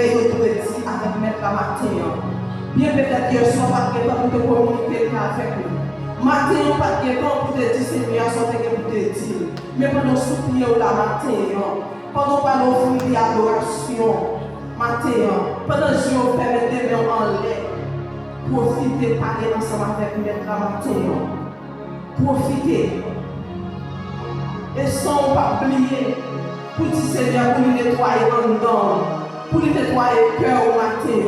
vrai, il doit dire avec mettre la matin. Bien peut-être hier soir, pas de temps pour te communiquer avec nous. Matin, pas de temps pour te dire Seigneur, sortez pour te dire. Mais pendant soupier la matin, pendant pas l'offrir l'adoration, matin, pendant que je fais mes mains en l'air, profitez, parler ensemble avec mettre la matin. Profitez. Et sans pas oublier, pour dire Seigneur, pour lui nettoyer en dedans, pour lui nettoyer le cœur au matin,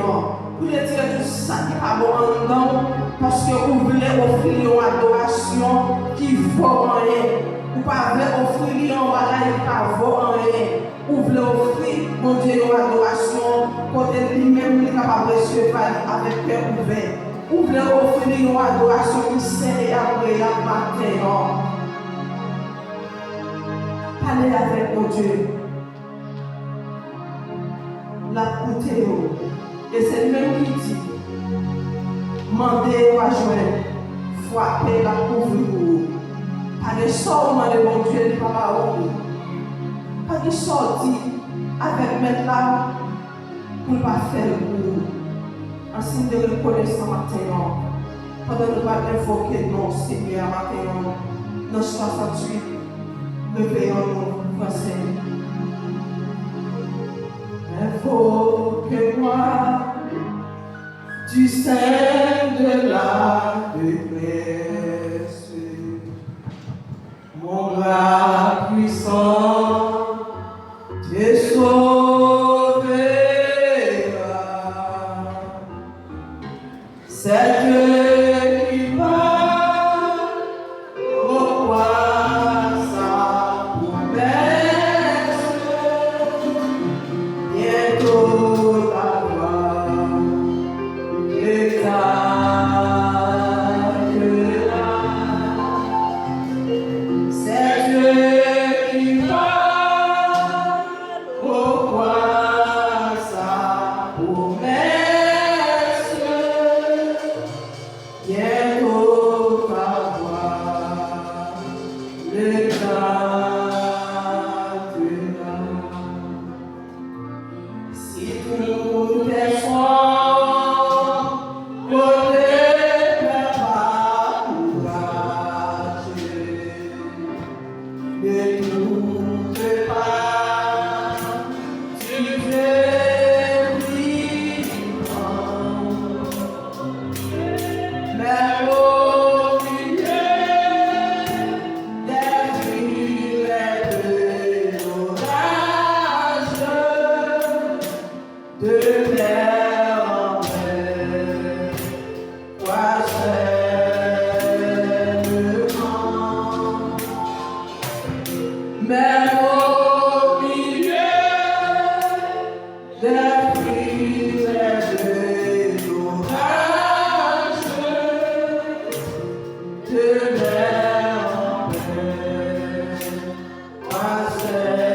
pour lui tirer tout ça qui n'est pas bon en dedans, parce que vous voulez offrir une adoration qui vaut rien. Vous ne pouvez pas offrir un bagage qui ne vaut rien. Vous voulez offrir, mon Dieu, une adoration, côté lui-même, il est capable de recevoir avec cœur ouvert. Vous voulez offrir une adoration qui s'est agréable matin. Parlez avec mon Dieu. La coûté. Et c'est lui-même qui dit, mandez à joindre, frapper la couvre. Pas de sort, de mon Dieu, de papa. Pas de sortie avec mettre là pour ne pas faire le coup. En signe de reconnaissance maintenant. Pendant que nous allons invoquer nos Seigneur maintenant, dans 68, levez-nous, français. Invoque-moi du sein de la détresse, mon bras puissant te sauvera. C'est Dieu qui va revoir sa promesse. Bientôt la gloire éclatera. C'est Dieu qui va revoir sa promesse. Bientôt ta voix l'éclatera. Si tout est fort, ne perds pas courage. Ne doute pas, tu es vivant. Mais au milieu des villes et de l'orage, de mer en mer, croisement. Mais au milieu des villes et de l'orage, de mer en mer, croisement.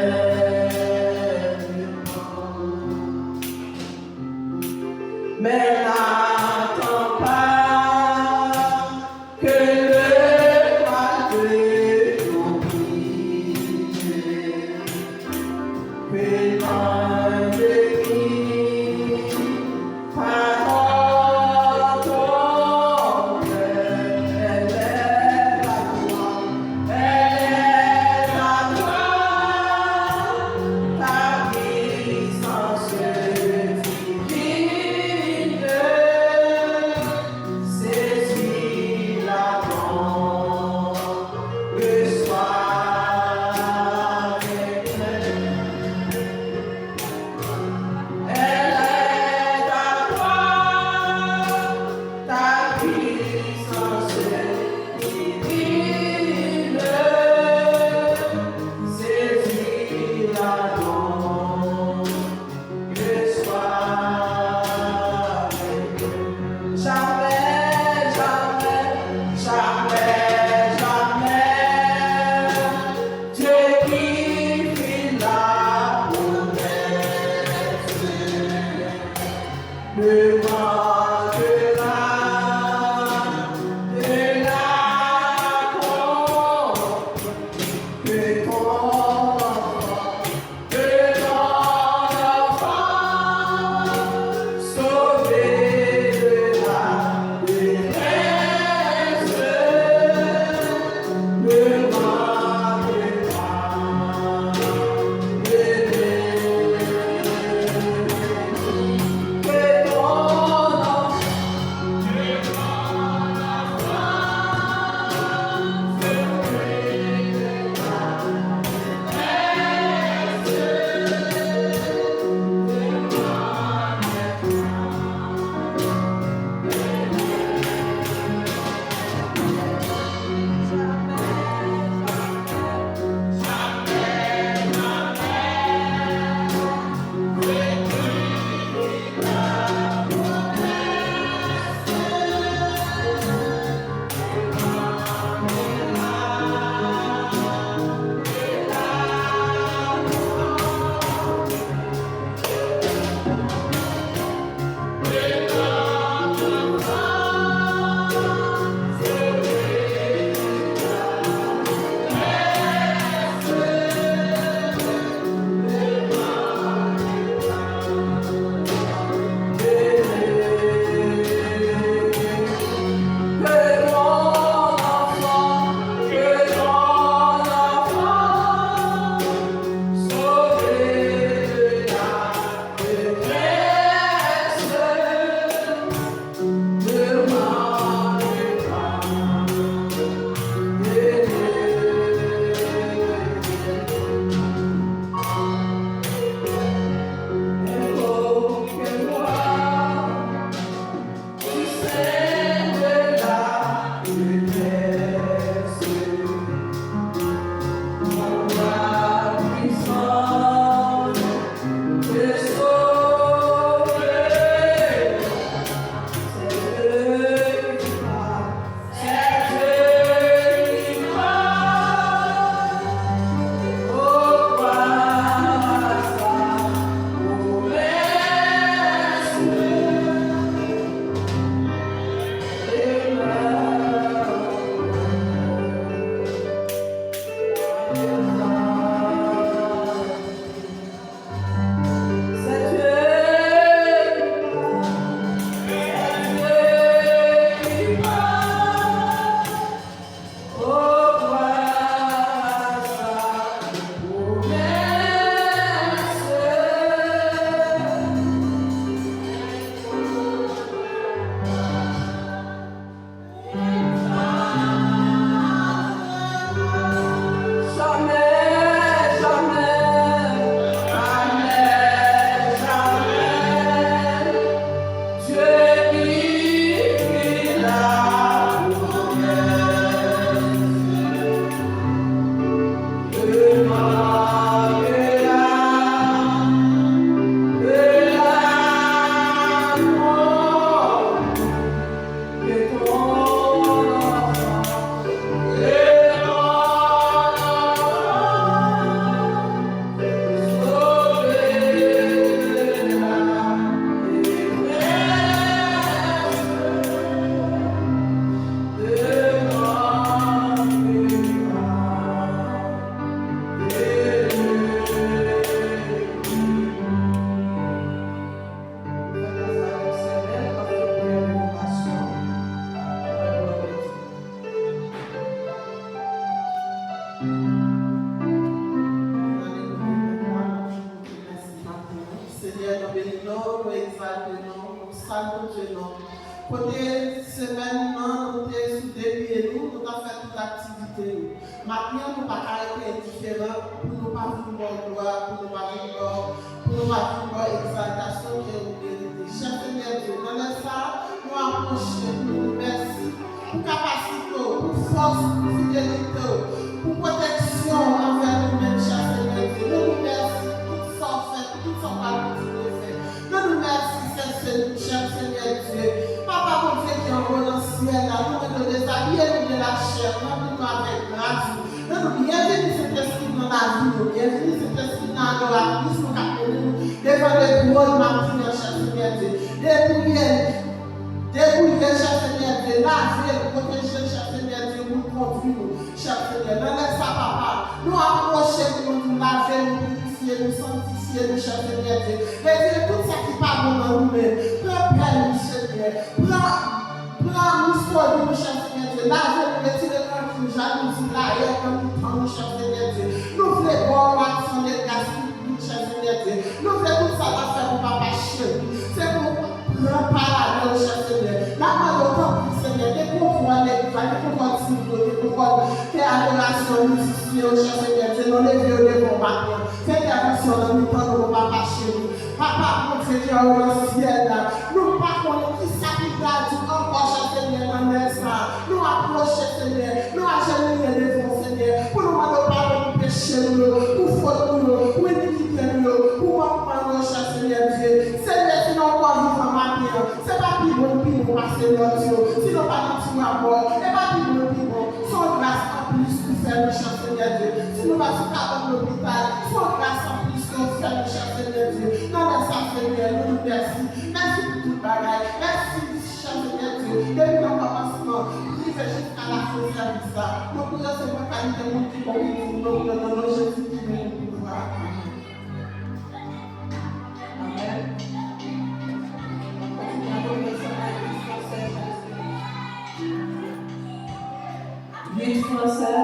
Mais n'attends pas que le roi te t'oblige, que l'un de qui parole ton cœur, elle est la gloire, ta puissance divine. Saisis la grande, reçois l'éclair. Elle est ta gloire, ta puissance divine. Saisis la grande, reçois l'éclair. Jamais, jamais, jamais, jamais, Dieu qui fit la promesse ne manquera de l'accomplir que ton enfant nous exaltons, nous saluons. Côté semaine, nous sommes sous des pieds, nous avons fait toute l'activité. Maintenant, nous ne pouvons pas être indifférents pour nous pas vouloir gloire, pour nous pas vouloir exaltation que nous méritons. Cher Seigneur Dieu, dans le ça, nous approchons, nous merci pour capacité, pour force, pour fidélité, pour protection envers nous-mêmes, cher Seigneur Dieu. Nous nous merci pour tout ça fait, tout ça va continuer de faire. Nous nous merci, cher Seigneur Dieu. Papa, mon Dieu qui est en haut dans le ciel, nous nous déshabillons de la chair, nous nous avec grâce. Nous bienvenue Saint-Esprit dans la vie, nous bienvenue Saint-Esprit dans l'adoration, nous appelons devant le trône matin, cher Seigneur Dieu. Débrouiller, cher Seigneur Dieu, laver, protéger, cher Seigneur Dieu, nous conduire, cher Seigneur. Dans ça, papa, nous approcher, nous laver, nous purifier, nous sanctifier, nous, cher Seigneur Dieu. Retirer tout ça qui parle dans nous-mêmes. Prends paix, Seigneur. Prends l'histoire de nous, cher Seigneur Dieu. Laver, nous retirer rancune, jalousie, la haine, comme nous prenons, cher Seigneur Dieu. Nous voulons voir l'action des grâces publiques, cher Seigneur Dieu. Nous voulons tout ça faire pour papa chéri. C'est pour prendre parallèle, cher Seigneur. La main Seigneur, des pouvoirs, des pouvoirs civils, des pouvoirs que l'adoration nous suffit, cher Seigneur Dieu. Nous les vieux devant maintenant. Faites attention dans le temps de nos papa chéri. Papa, mon Dieu, qui est au ciel là. Nous pas qui s'applique encore, cher Seigneur, dans l'instant. Nous approchons, Seigneur. Nous agenouillons devant, Seigneur. Pour nous demander pardon pour péché, pour faute, pour iniquité, pour manquement, cher Seigneur Dieu. Seigneur, si nous encore vivons maintenant, c'est pas plus bon pour nous passer notre Dieu. Si nous pas nous à mort, c'est pas plus bon pour nous. Son grâce en plus pour faire le cher Seigneur Dieu. Si nous pas sur l'hôpital, son grâce en plus pour faire le cher Seigneur Dieu. Non, mais ça, Seigneur, nous nous merci. Merci pour tout le bagage. Merci, cher Seigneur Dieu. Depuis le commencement, jusqu'à la fin de ça. Nous pouvons se faire qualité de monde qui nous donne Jésus qui nous pouvoir. Amen. Huit français.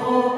Oh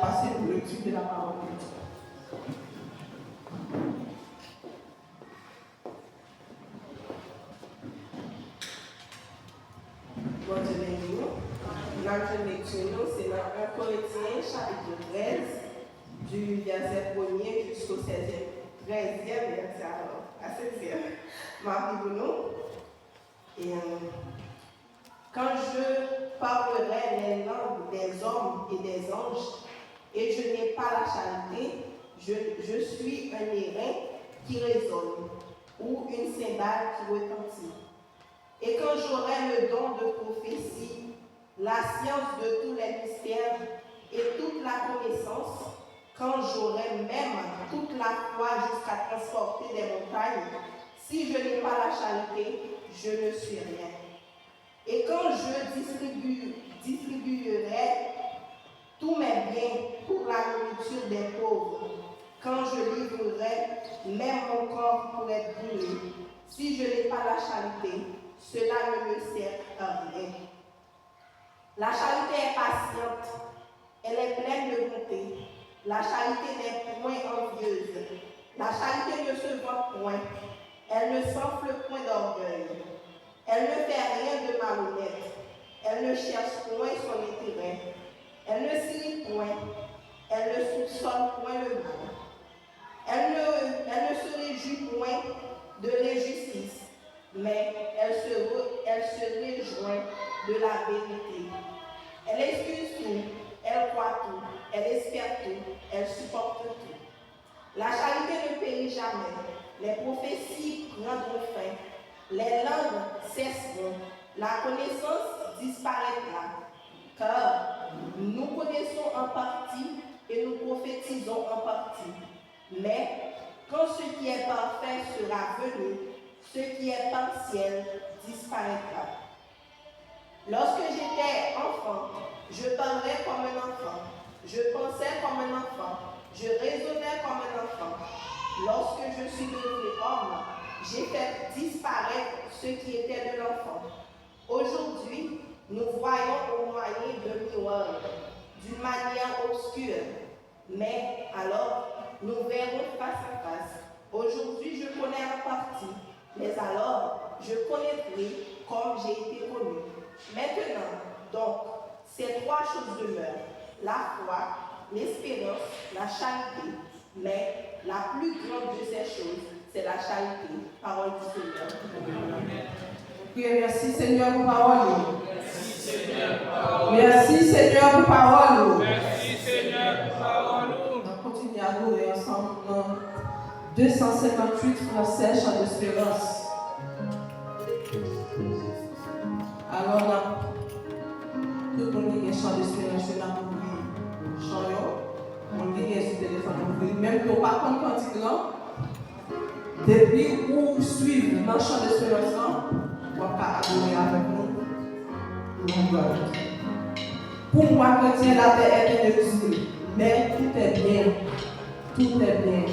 passer pour le type de la parole de Dieu. Bon Dieu béni. Notre lecture, c'est dans 1 Corinthiens, chapitre 13, du verset 1er jusqu'au 13e verset, alors, à 16e. Marie Bruno. Et quand je parlerai les langues des hommes et des anges, et je n'ai pas la charité, je suis un airain qui résonne, ou une cymbale qui retentit. Et quand j'aurai le don de prophétie, la science de tous les mystères et toute la connaissance, quand j'aurai même toute la foi jusqu'à transporter des montagnes, si je n'ai pas la charité, je ne suis rien. Et quand je distribuerai tous mes biens pour la nourriture des pauvres, quand je livrerai même mon corps pour être brûlé, si je n'ai pas la charité, cela ne me sert à rien. La charité est patiente, elle est pleine de bonté. La charité n'est point envieuse. La charité ne se vante point. Elle ne s'enfle point d'orgueil. Elle ne fait rien de malhonnête. Elle ne cherche point son intérêt. Elle ne s'irrite point. Elle ne soupçonne point le mal. Elle ne se réjouit point de l'injustice, mais elle se réjouit de la vérité. Elle excuse tout, elle croit tout, elle espère tout, elle supporte tout. La charité ne périt jamais. Les prophéties prendront fin. Les langues cesseront. La connaissance disparaîtra. Car nous connaissons en partie et nous prophétisons en partie. Mais quand ce qui est parfait sera venu, ce qui est partiel disparaîtra. Lorsque j'étais enfant, je parlais comme un enfant, je pensais comme un enfant, je raisonnais comme un enfant. Lorsque je suis devenu homme, j'ai fait disparaître ce qui était de l'enfant. Aujourd'hui, nous voyons au moyen de miroir, d'une manière obscure, mais alors nous verrons face à face. Aujourd'hui, je connais en partie, mais alors je connaîtrai comme j'ai été connu. Maintenant, donc, ces trois choses demeurent: la foi, l'espérance, la charité. Mais la plus grande de ces choses, c'est la charité. Parole du Seigneur. Merci Seigneur pour parole. Merci Seigneur pour parole. Merci Seigneur pour parole. On continue à louer ensemble dans 258 français, chant d'espérance. Alors là, tout le monde a chant d'espérance là pour lui. Chant, on dit qu'il y a sur téléphone pour lui. Même si on ne pas contre quantique là, depuis où suivre dans le chant d'espérance là, on va adorer avec nous. Pour moi, chrétien, la terre est inutile, mais tout est bien. Tout est bien.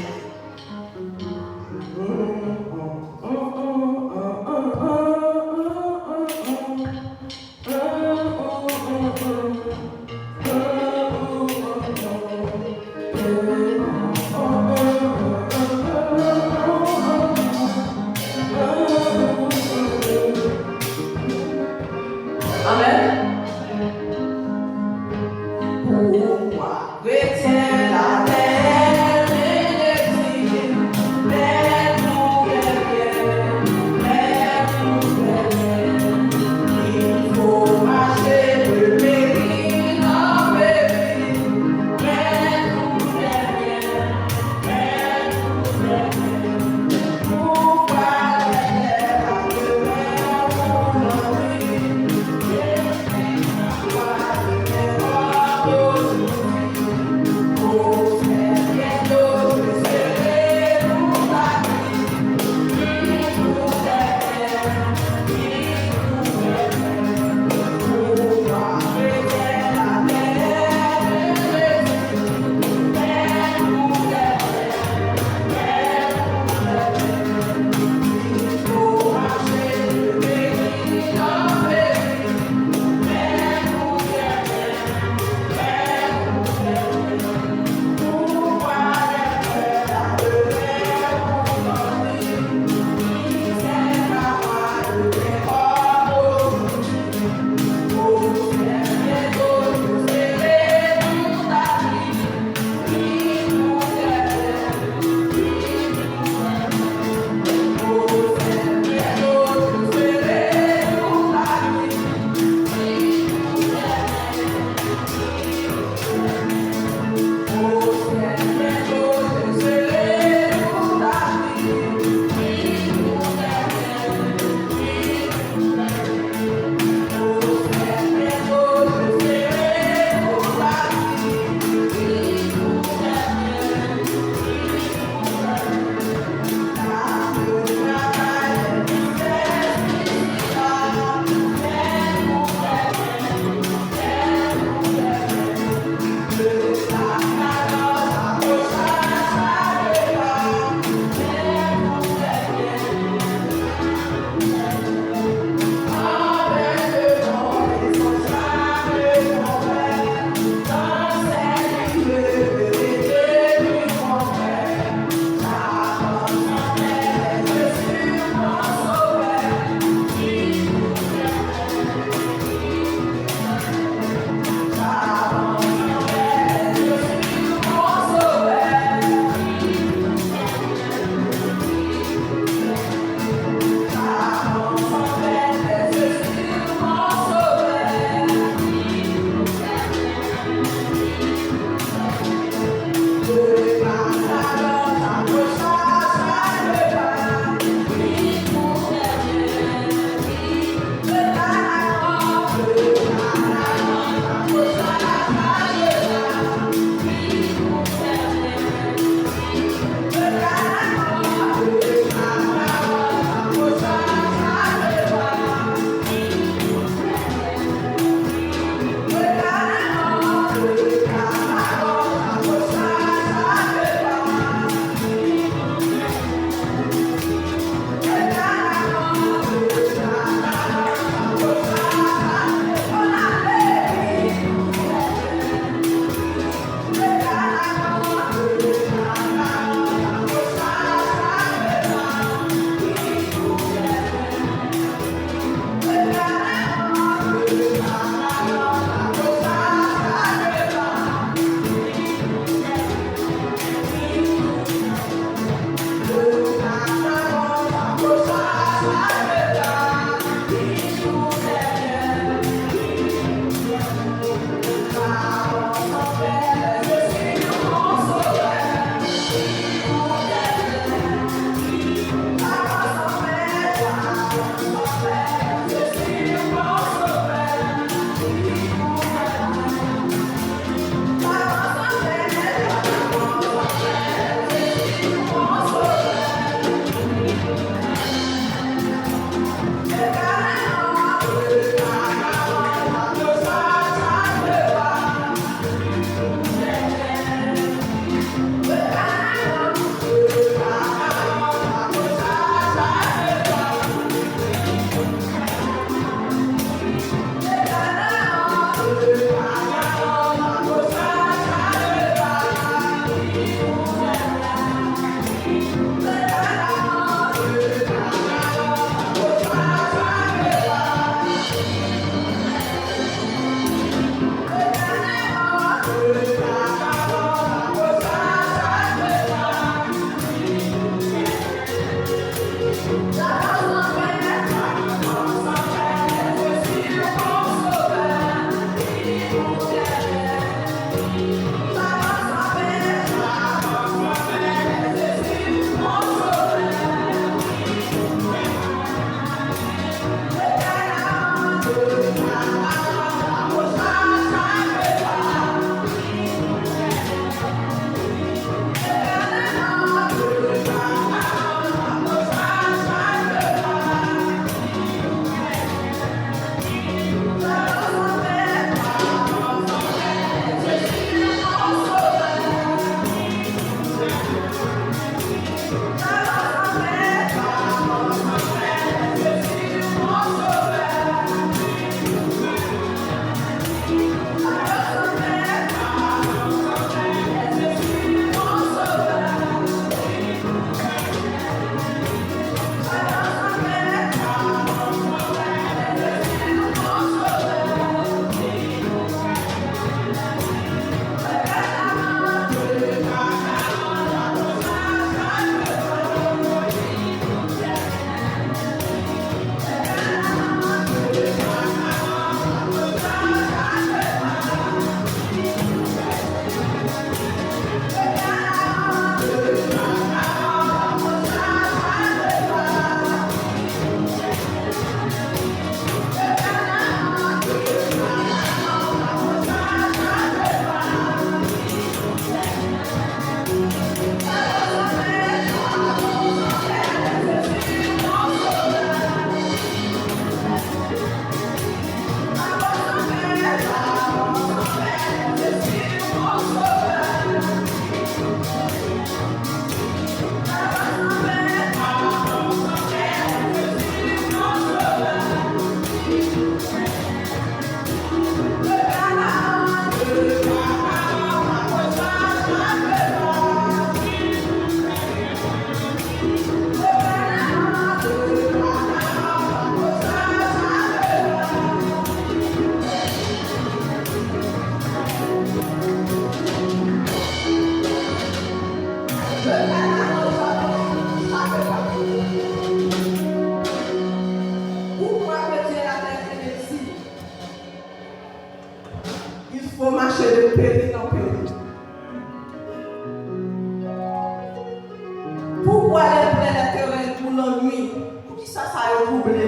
Pourquoi aller plein d'intérêt pour l'ennui? Pour qui ça a troublé?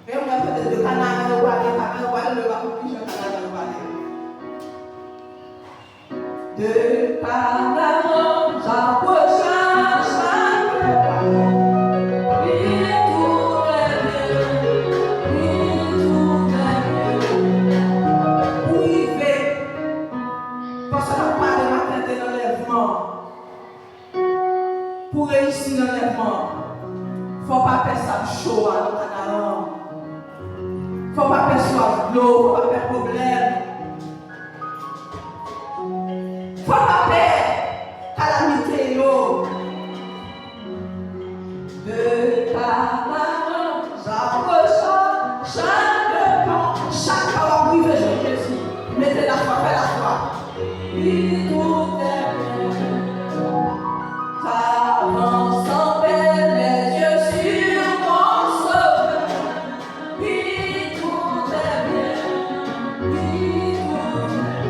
Et on va peut-être le canard, le de Canaan, j'approche chaque pas. Oui, tout est bien. Oui, tout est bien. Pour y vivre, parce qu'on n'a pas de matin de l'enlèvement. Pour réussir l'enlèvement, il ne faut pas faire ça chaud à notre Canaan. Il ne faut pas faire soif d'eau, il ne faut pas faire problème. Faut pas faire calamité yo. De Canaan, j'approche chaque pas. Chaque pas où Jésus. Mettez la foi, faites la foi. Oui, tout est bien. J'avance en paix, les yeux sur mon sauveur. Oui, tout est bien. Oui, tout est bien.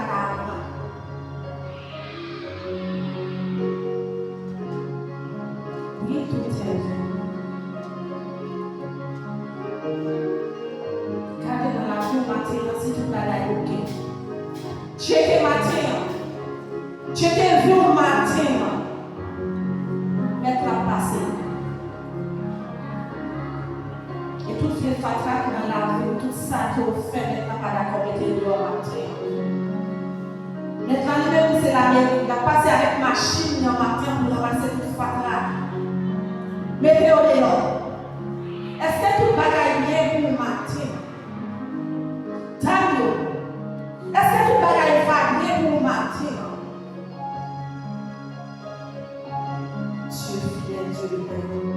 kata. Oui, tout est vrai. Gardez dans la journée matin, si tout va aller ok. Checkez matin. Checkez vu matin. Mettre la passé. Et tout ce qui est fatras dans la vie, tout ça que vous faites maintenant pas d'accord avec les deux matin. Maintenant, lui-même, c'est la même. Il a passé avec machine le matin pour ramasser tout fatras. Mettez-le dehors. Est-ce que tout bagaille bien pour le matin? Daniel, est-ce que tout bagaille va bien pour le matin? Dieu fidèle, Dieu éternel.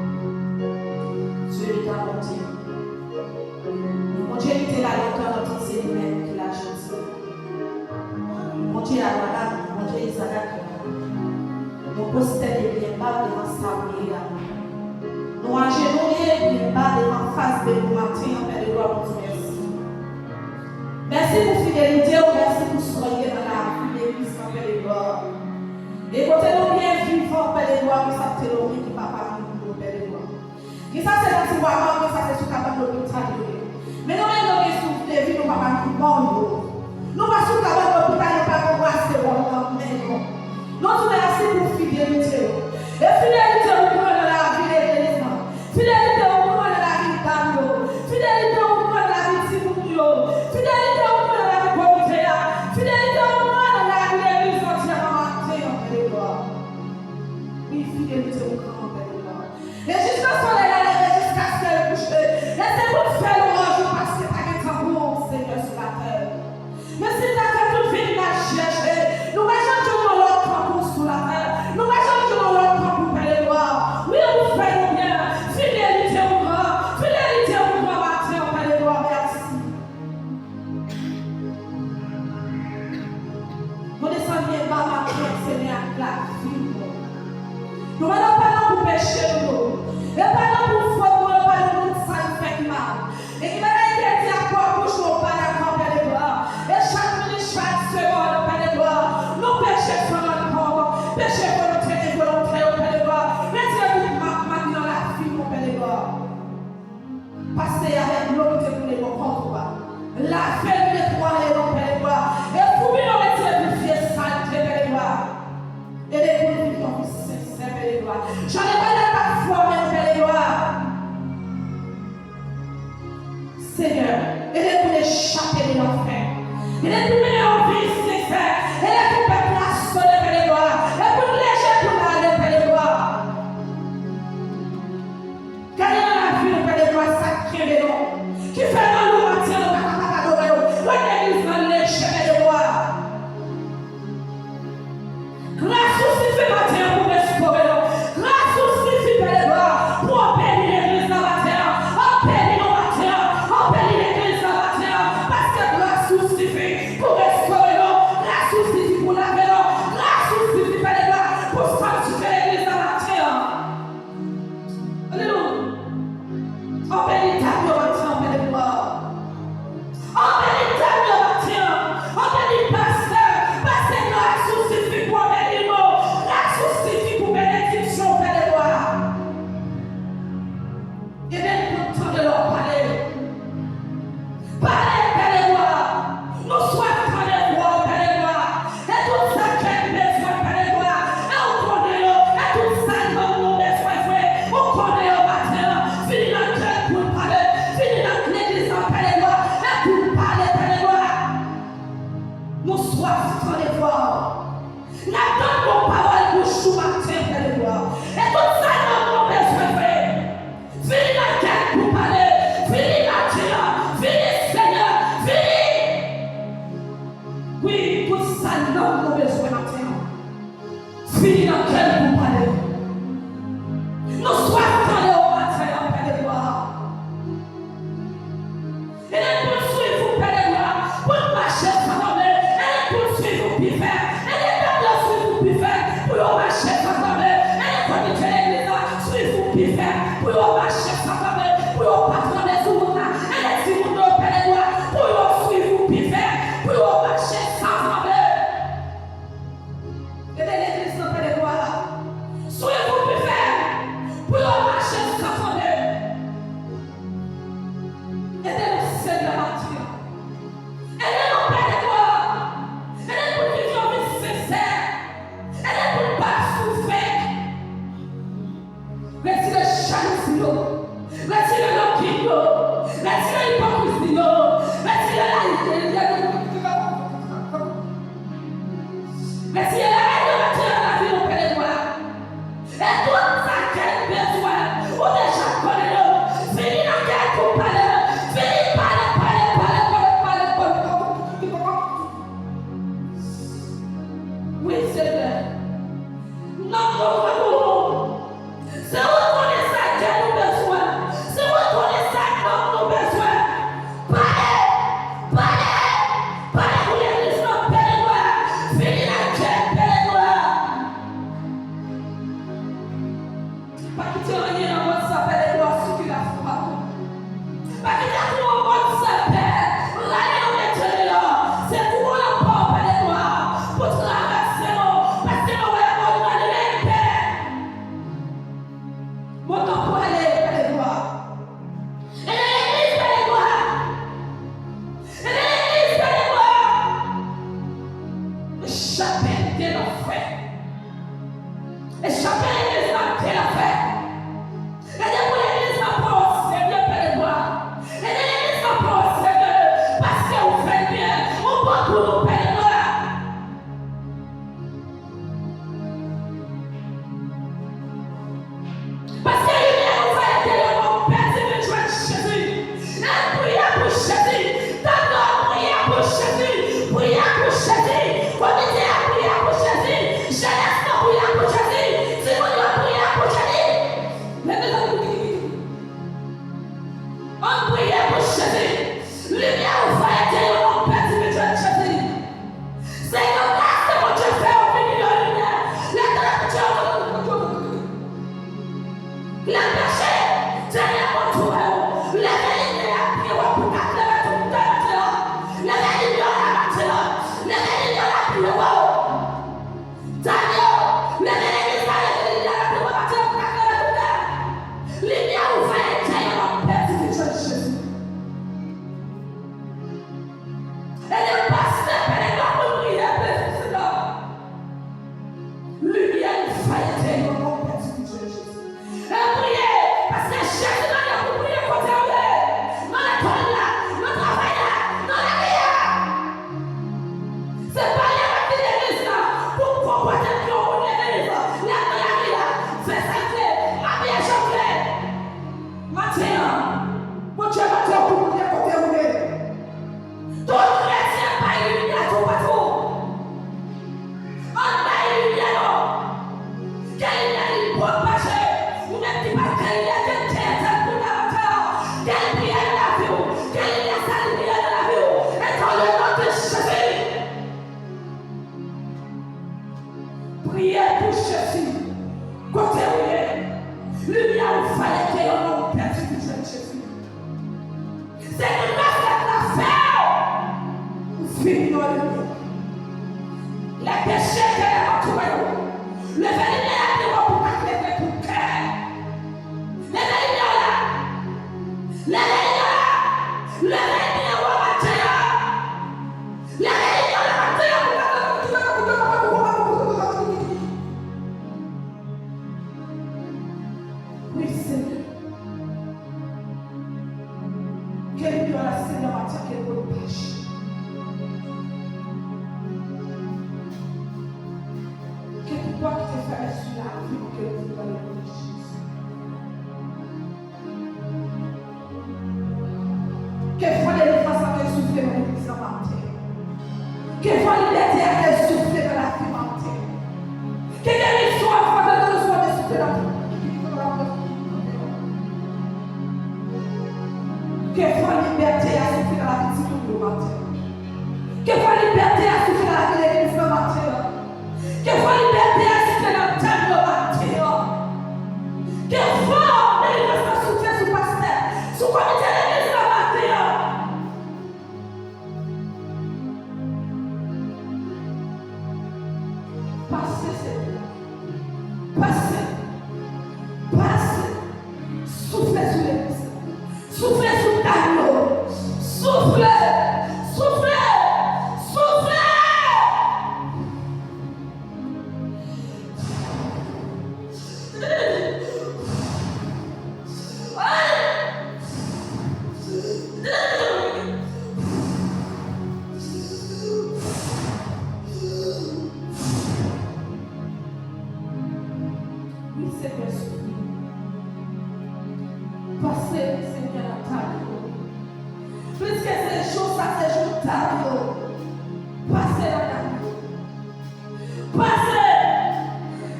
Dieu est à mon Dieu. Mon Dieu était là longtemps dans toutes ces mains qu'il a choisies. Mon Dieu est là, mon Dieu est là. Nous postez les bas devant sa vie. Nous agenouillons les bas devant face de nous matin en paix de gloire pour merci. Merci pour fidélité, merci pour soigner dans la vie de l'église en paix de gloire. Et quand nous bien vivons en paix de gloire, nous savons que nous qui papa nous en paix de gloire. Et ça c'est notre voix, mais ça c'est ce qu'on de l'hôpital. Mais nous avons des souffles de vie, nous papa nous bon. Nous pas sous la l'hôpital, nous pas voir ce qu'on mais non. Nous merci pour fidélité. Et fidélité au cours de la vie de l'église. Fidélité au cours de la vie d'Amio. Fidélité au cours de la vie de Simounio. Fidélité au cours de la vie de Botéa. Fidélité au cours de la vie de l'église entièrement entière en paix de gloire. Oui, fidélité au cours en paix de gloire. Et jusqu'à ce qu'on est là, jusqu'à ce qu'elle est couchée. Laissez pour faire l'orage parce que t'as qu'un tambour, Seigneur, sur la terre. Mais si t'as fait toute vie, la chercher. Nous allons toujours l'autre tambour sur la terre. Nous allons toujours l'autre tambour pour paix de gloire. Oui, on fait bien. Fidélité au grand. Fidélité au grand matin en paix de gloire. Merci. Nous descendons bien bas matin, Seigneur, la vie. Nous allons pas pour pécher nous. Et pas pour faute, nous pas pour ça fait mal. Et il va être dit à quoi pour jouer pas d'accord paix de gloire. Et chaque minute, chaque seconde paix de gloire. Nous péchons sur notre corps. Péchons volontaire et volontaire paix de gloire. Mettez-vous maintenant la vie pour paix de gloire. Passez avec l'eau qui vous les comptes. La fête de toi et l'eau paix de gloire. Et pour nous mettez-vous fier saleté paix de gloire. Et les coups de vie sincère paix de gloire. J'en ai pas de ta foi mais paix de gloire. Seigneur, aidez-nous à échapper de l'enfer. Aidez-nous à mener en vie sincère. Aidez-nous à placer de paix de gloire. Et pour nous léger pour la paix de gloire. Car il y a la vie de paix de gloire sacrée de nous. Qui fait dans nous matin, nous ne pouvons pas adorer. L'église dans léger paix de gloire. Grâce au suffit matin pour restaurer nous. Grâce au suffit paix de gloire pour bénir l'église dans la terre. Bénir nos matins. Bénir l'église dans la terre. Parce que grâce au suffit pour restaurer nous. Grâce au suffit pour laver nous. Grâce au suffit paix de gloire pour sanctifier l'église dans la terre. Alléluia. On bénit ta vie au matin, on bénit gloire. On bénit ta vie au matin. On bénit pasteur. Parce que grâce au suffit pour bénir nous. Grâce au suffit pour bénédiction, paix de gloire. Et bien, nous temps de leur parler. Parlez, paix de gloire. Nous souhaitons les voir, paix de gloire. Et tout ça qui est besoin, paix de gloire. Et on connaît, et tout ça qui est besoin, on connaît au matin. Fini dans le pour parler. Fini dans l'église en paix de gloire. Et pour parler, paix de gloire. Nous souhaitons les voir. N'attendons nos paroles pour chou matin, paix de gloire. Et tout ça nous avons besoin de faire. Fini dans quel pour parler. Fini dans Dieu. Fini Seigneur. Fini. Oui, tout ça nous avons besoin de matin. Fini dans quel pour parler. Nous souhaitons au matin en paix de gloire. Et les poursuivre paix de gloire. Pour marcher ensemble. Et les poursuivre pour faire. Et les tables suivre pour faire. Pour marcher ensemble. Et les communautés de l'église suivre pour faire. Pour marcher ensemble. Pour patron des sous. Et les sous de paix de gloire. Pour suivre pour faire. Pour marcher ensemble.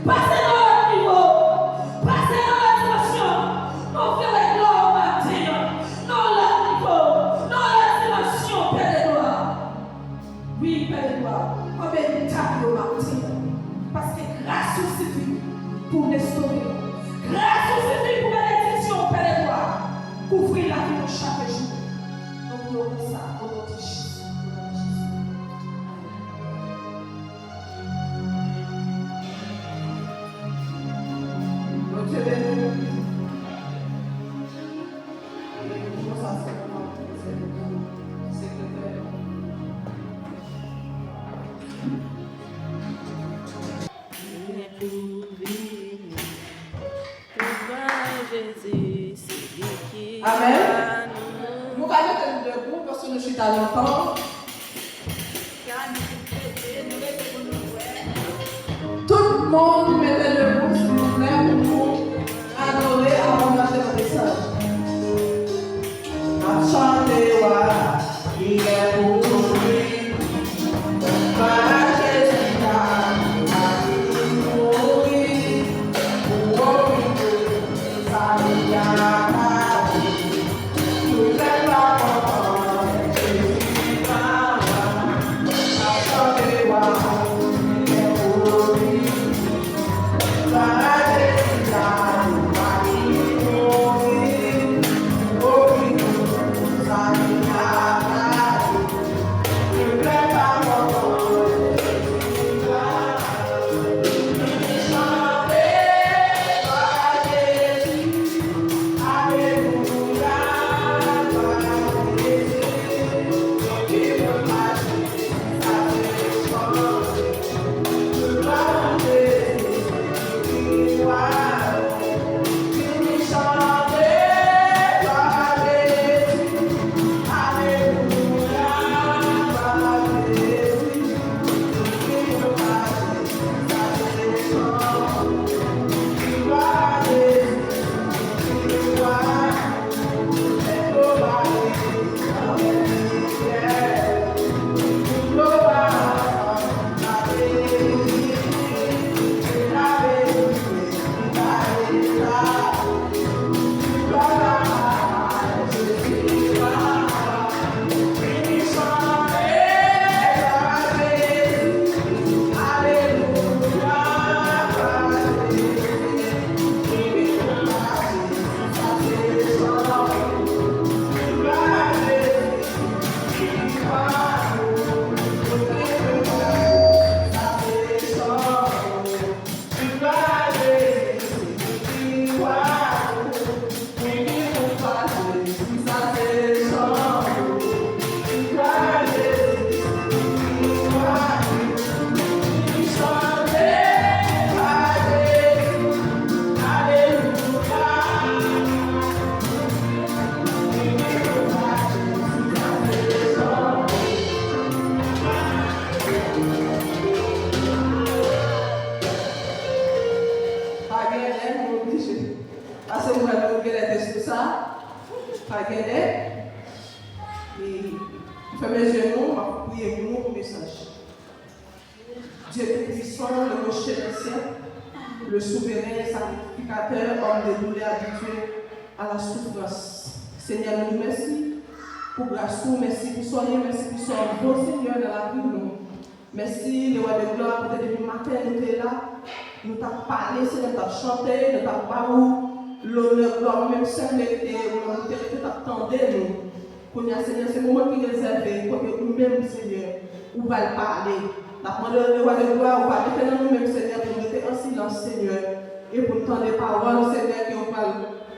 Passez pour restaurer. Grâce au Seigneur pour bénédiction, Père et gloire. Couvrir la vie de chaque jour. Donc, nous avons ça au nom de Jésus. Dieu béni. Amen. Nous allons mettre debout parce que nous sommes à longtemps. Tout le monde mettez debout s'il vous plaît pour nous adorer avant de marcher dans le message. Chantez-moi, il est pour lui. Dieu tout-puissant, le rocher des cieux, le souverain sacrificateur, homme de douleur habitué à la souffrance. Seigneur, nous nous merci pour grâce, merci pour soigner, merci pour son beau Seigneur dans la vie de nous. Merci, le roi de gloire, pour depuis matin, nous sommes là. Nous t'avons parlé, Seigneur, nous t'avons chanté, nous t'avons parlé. L'honneur, gloire, même si nous t'attendons, nous. Pour nous, Seigneur, c'est le moment qui est réservé, pour que nous-mêmes, Seigneur, nous allons parler. La demande le roi de gloire, on va mettre dans nous-mêmes, Seigneur, pour nous mettre en silence, Seigneur, et pour nous tendre des paroles, Seigneur, qui on va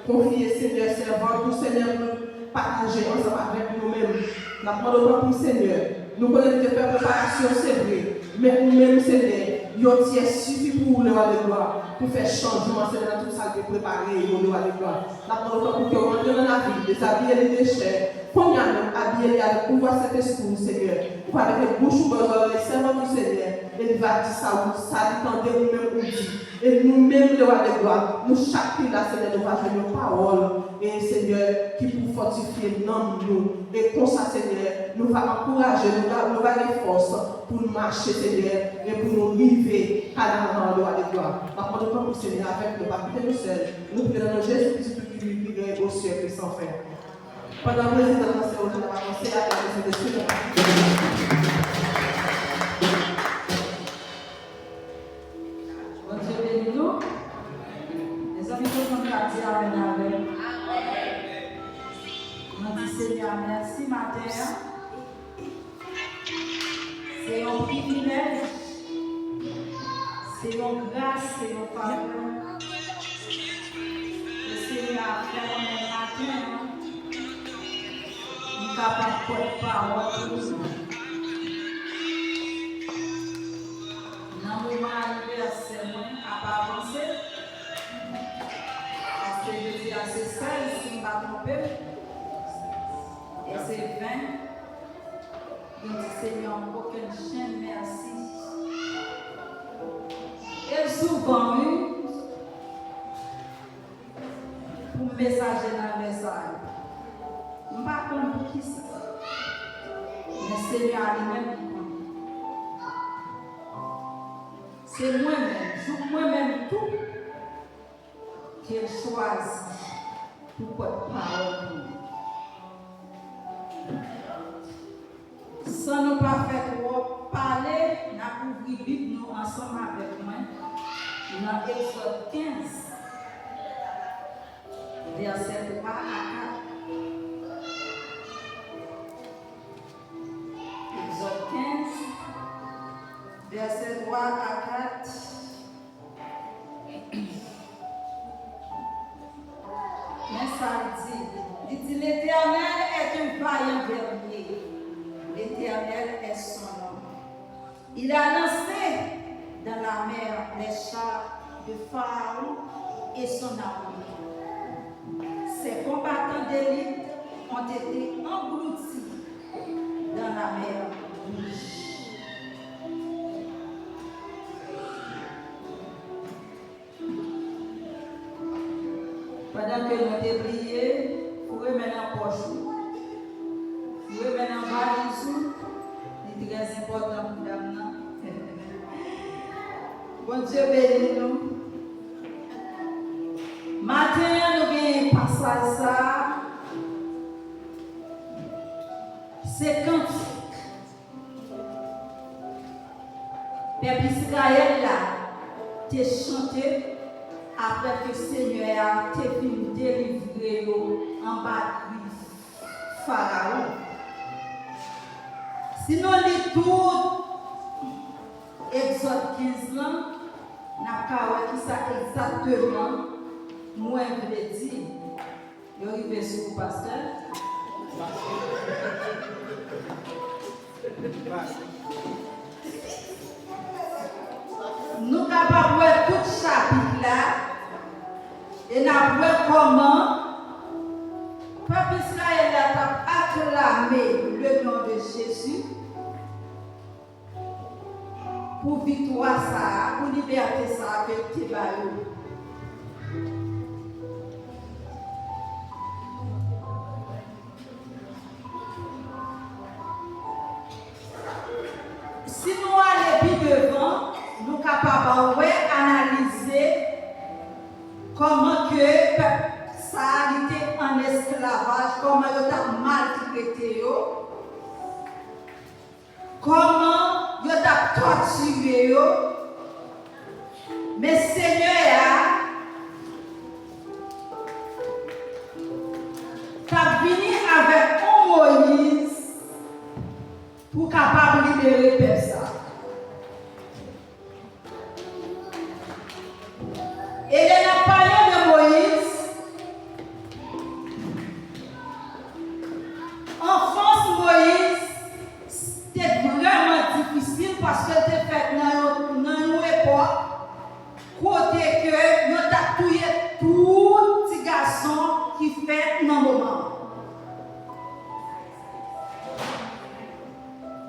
confier, Seigneur, servant, tout Seigneur, pour partager ensemble avec nous-mêmes. La demande pour Seigneur, nous connaissons que faire préparation, c'est vrai, mais nous-mêmes, Seigneur, yon tiers suffit pour le roi de gloire, pour faire changement, Seigneur, dans tout ça qui est préparé, le roi de gloire. La demande pour que vous rentrez dans la vie, déshabiller les déchets, qu'on y a même habillé avec pouvoir cet esprit, Seigneur. Pour avec les bouches ouvertes, les servants du Seigneur, et il va dire ça, ça attendez nous-mêmes, et nous-mêmes, le roi de gloire, nous chaque là, Seigneur, nous va faire nos paroles, et Seigneur, qui pour fortifier l'homme nous, et pour ça, Seigneur, nous va encourager, nous va les forces pour nous marcher, Seigneur, et pour nous arriver à le roi de gloire. Par contre, nous pour Seigneur, avec le papier de nous seul, nous prions Jésus-Christ qui lui vivrait au siècle sans fin. Pendant que nous avons commencé, on va commencer à la présentation. Bon Dieu bénis nous. dit amen avec. On dit Seigneur, merci matin. C'est un privilège, c'est une grâce, c'est une faveur. Le Seigneur a fait un matin. Nous sommes capables de porter parole pour nous. Dans le moment anniversaire, à pas avancer. Parce que je dis à c'est 16, si je ne me trompe. Et c'est 20. Je dis Seigneur, aucune chaîne, merci. Et souvent, pour messager dans le message. Je ne sais pas qui c'est. Mais Seigneur lui-même qui compte. C'est moi-même tout qu'il choisit pour porter parole pour nous. Sans nous pas faire trop parler, nous avons ouvert la Bible nous ensemble avec moi. Dans Exode 15, verset 3 à 4. Exode 15, verset 3 à 4. Mais ça dit, l'Éternel est un vaillant guerrier. L'Éternel est son nom. Il a lancé dans la mer les chars de Pharaon et son armée. Ses combattants d'élite ont été engloutis dans la mer Rouge. Pendant que nous avons prié, vous remettez en poche. Vous remettez en valise. C'est très important pour nous. Bon Dieu bénit nous. Matin, nous avons un passage ça. C'est cantique. Peuple Israël là, tu chanté après que le Seigneur a fini de délivrer en bas de Pharaon. Sinon, les tout Exode 15 ans, n'a pas qui ça exactement, moi je le dis. Je arrive sur le pasteur. Nous sommes capables de voir tout chapitre là et nous voir comment le peuple Israël a acclamé le nom de Jésus pour victoire ça, pour liberté ça avec Tibayo. Si nous allons plus devant, nous sommes capables d'analyser comment que ça a été en esclavage, comment il a maltraité, comment il a torturé. Mais Seigneur a venu avec un Moïse pour capable libérer le peuple. Et les parlé de Moïse, enfance Moïse, c'était vraiment difficile parce que c'était fait dans une époque côté que nous avons tué tout petit garçon qui fait dans le moment.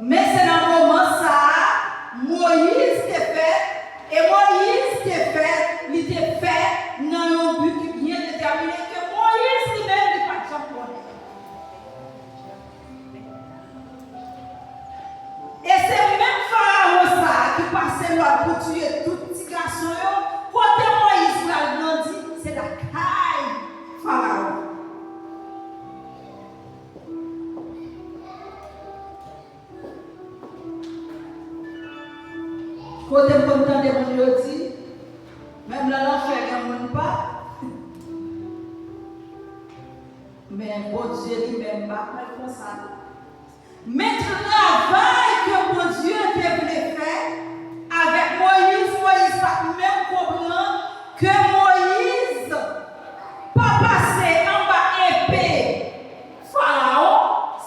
Mais c'est dans le moment ça, Moïse était fait, et Moïse était fait, il était fait dans un but bien déterminé que Moïse lui-même n'est pas de champion. Et c'est même Pharaon ça qui passait là pour tuer tout petit garçon. Côté Moïse l'a dit, c'est la caille Pharaon. Mais bon Dieu lui-même va faire comme ça. Mais travail que mon Dieu devait faire avec Moïse, Moïse pas même comprendre que Moïse pas passer en bas épée Pharaon,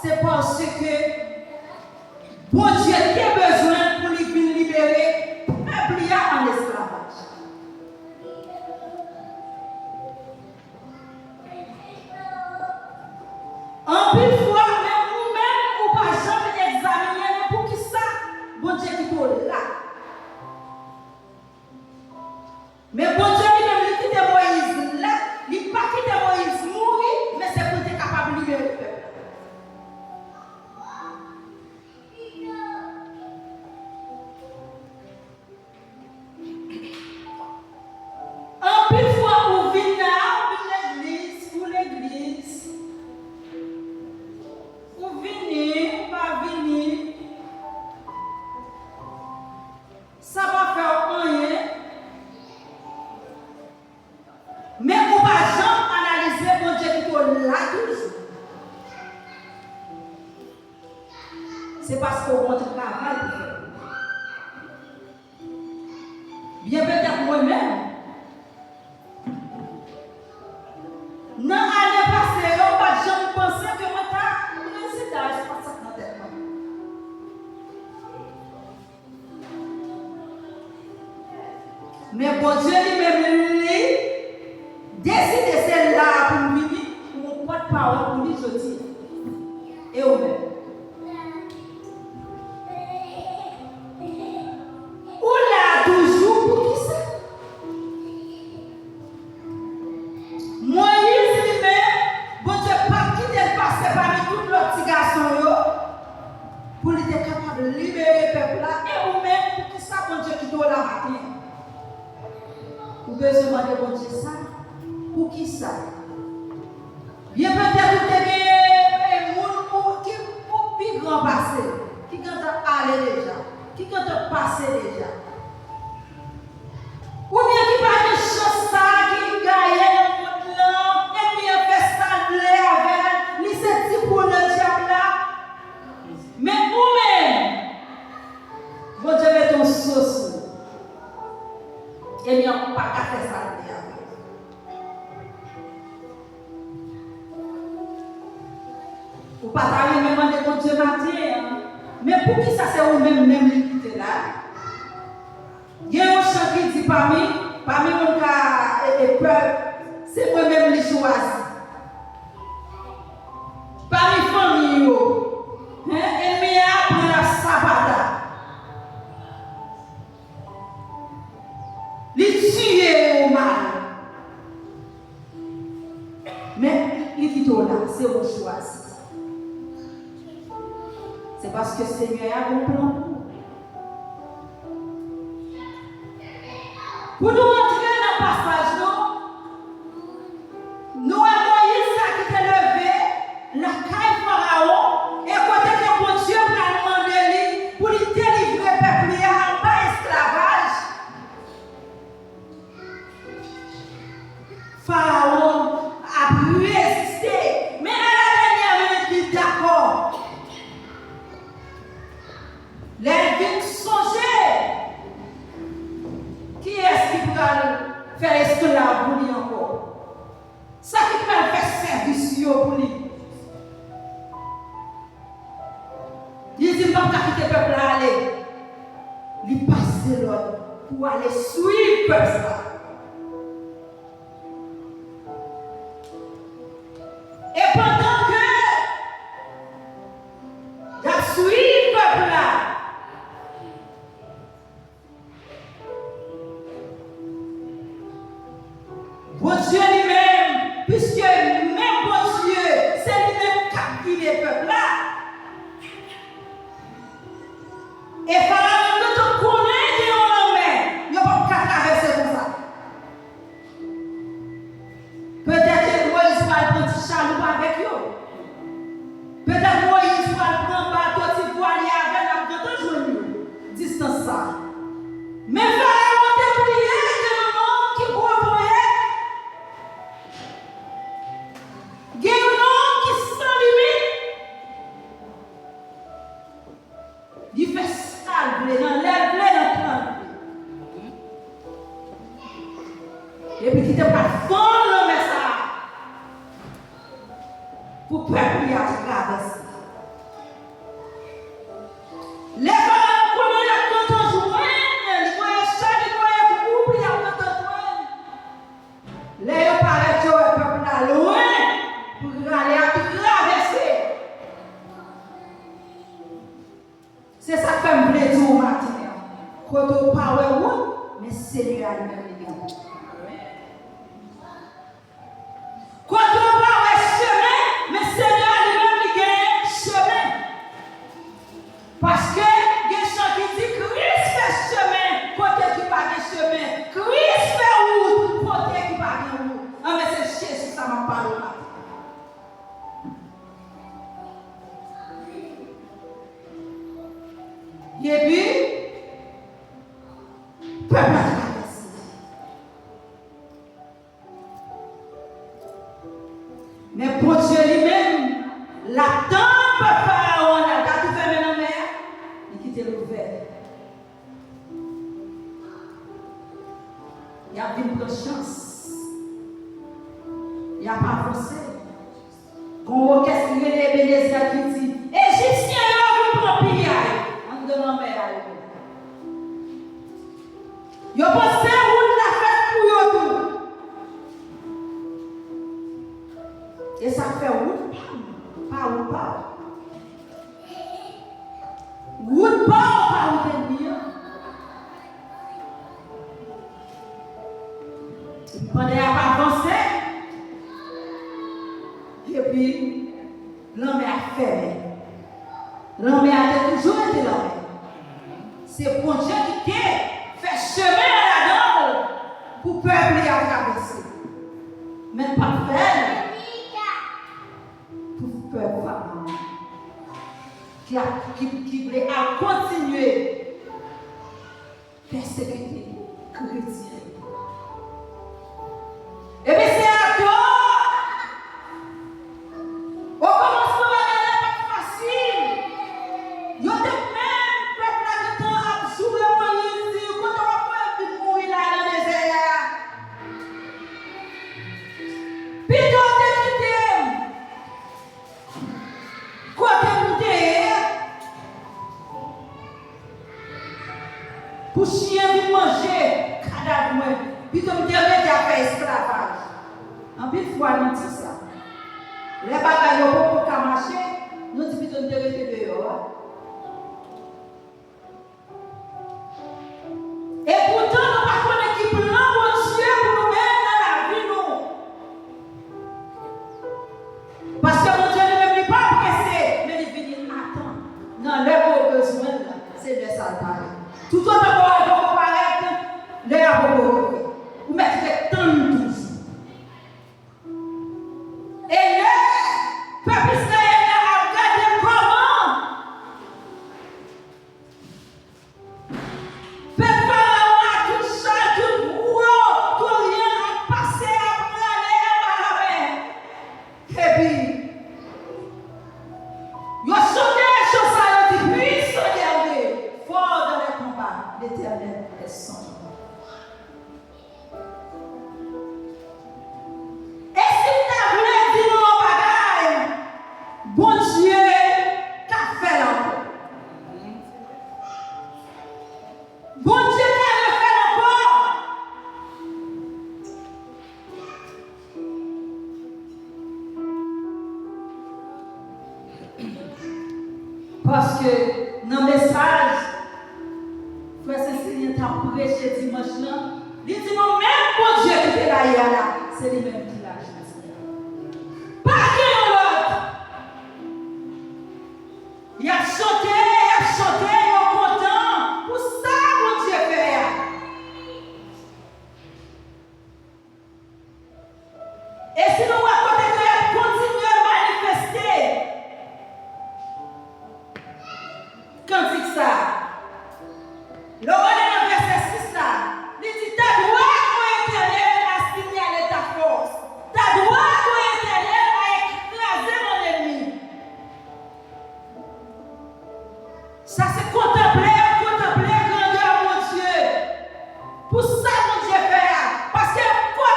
c'est parce que bon Dieu a besoin pour lui libérer le peuple en esclavage. En plus fois, même nous-mêmes, nous ne pouvons jamais examiner pour qui ça, bon Dieu qui est là. Mais bon Dieu lui-même, il quitte Moïse là, il n'a pas quitté Moïse mourir, mais c'est pour être capable de libérer le peuple. En plus fois, vous venez à l'église, pour l'église. Ou venir, pas venir, ça va faire rien. Mais on va jamais analyser mon Dieu qui est là toujours. C'est parce qu'on montre le travail pour faire. Bien peut-être moi-même. Non, l'année passée, on va jamais penser que moi, c'est pas ça dans la tête. Mais bon Dieu lui-même, décide de celle-là pour nous venir, pour mon porte-parole pour lui jeter. Et au même. Ou là, toujours pour qui ça? Moïse lui-même, bon Dieu, pas quitter le passé parmi tous les petits garçons, pour lui être capable de libérer le peuple là, et ou même pour qui ça, bon Dieu, qui doit la matin. Vous besoin demander bon Dieu ça? Pour qui ça? Bien peut-être que des gens qui ont plus grand passé, qui ont allé déjà, qui ont passé déjà. Ou bien qui parle de choses ça, qui gagne dans le monde là, et bien fait sembler avec lui, c'est petit pour le diable là. Mais vous-même, bon Dieu met ton sauce. Et bien, on ne peut pas faire ça. Ou pas t'arriver même demander bon Dieu matin. Mais pour qui ça c'est vous-même qui êtes là? Il y a un chant qui dit parmi mon cas et peuple, c'est moi-même qui choisi. Parmi famille, et bien après la sabata. Les tuer au mal. Mais les quitter là, c'est au choix. C'est parce que le Seigneur a un plan. Pour nous entrer dans le passage, nous avons Moïse qui était levé, la caille Pharaon, et côté que mon Dieu a demandé pour lui délivrer le peuple en bas esclavage. Pharaon a résisté, mais à la dernière minute, il est d'accord. Les villes songer. Qui est-ce qui peut faire esclave pour lui encore? Ça qui peut faire service pour lui. Il dit, pas quitter le peuple à aller. Il passe l'autre pour aller suivre le peuple. Et pendant que il suit le peuple là, bon Dieu lui-même, puisque même bon Dieu, c'est lui-même qui a guidé le peuple là. Et Pharaon, quand on connaît Dieu en main, il n'y a pas qu'à traverser comme ça. Et puis qui te pas fond le message pour peuple à traverser. Les parents connaissent la content joindre, ils voient chaque moyen pour oublier la content joindre. Les parents qui ont le peuple là loin pour aller à traverser. C'est ça que fait me plaisir au matin. Quand on parle de route, mais c'est lui à lui-même les gars. Quand on parle de chemin, mais c'est lui à lui-même les gars chemin. Parce que il y a des gens qui disent Christ fait chemin, côté qui pas de chemin. Christ fait route, côté qui pas de route. Ah mais c'est Jésus ça m'a parlé là. Et puis, peuple a traversé. Mais pour Dieu lui-même, l'attente de Pharaon, il a tout fait dans la mer, il quitte l'ouvert. Il a une bonne chance. Il n'a pas avancé. Quand qu'est-ce qu'il y a des Bénézia qui dit, Égyptien, il a vu prendre pillage. De la mer. Yo pensé route la fête pour yo tout. Et ça fait route pas. Route pas bien. Pendant qu'il a pas avancé, et puis l'homme a fermé. L'homme a toujours été là. C'est pour Dieu qui fait chemin là-dedans pour le peuple à traverser. Mais pas faire pour le peuple qui voulait continuer à persécuter les chrétiens. Et bien c'est à toi. Au commencement, elle n'est pas facile. Yo te même peuple là de temps a joué Moïse, quand on va mourir là dans le désert. Puis toi te quitté. Quoi te monter pour chien vous manger cadavre. Puis toi me dire que tu as fait esclavage. En plus fois nous dit ça. Les bagages au pour marcher, nous dit plutôt de rester dehors. Et pourtant, nous ne pas connaître qui plan bon Dieu pour nous-mêmes dans la vie, nous. Parce que mon Dieu ne n'est pas pressé, mais il vient attendre. Non, le beau besoin, c'est de ça. Tout autre qu'on va paraître, le beau. Vous mettez tant de tous. Et le peuple israélien a regardé comment l'Éternel est son nom. Et si tu as voulu dire mon bagaille, bon Dieu, qu'a fait encore? Bon Dieu, qu'a fait encore? Parce que dans le message, frère Cécile t'a prêché dimanche là, il dit non, même bon Dieu qui était là, c'est lui-même qui l'a choisi. Pas qu'un autre. Il a chanté, il est content. Pour ça, bon Dieu fait. Et si nous racontons qu'il a continué à manifester, quand il dit ça, le roi dans le verset 6 là, il dit ta droite, ô Éternel, a signalé ta force. Ta droite, ô Éternel, a écrasé mon ennemi. Ça c'est contempler grandeur mon Dieu. Pour ça mon Dieu fait. Parce que quoi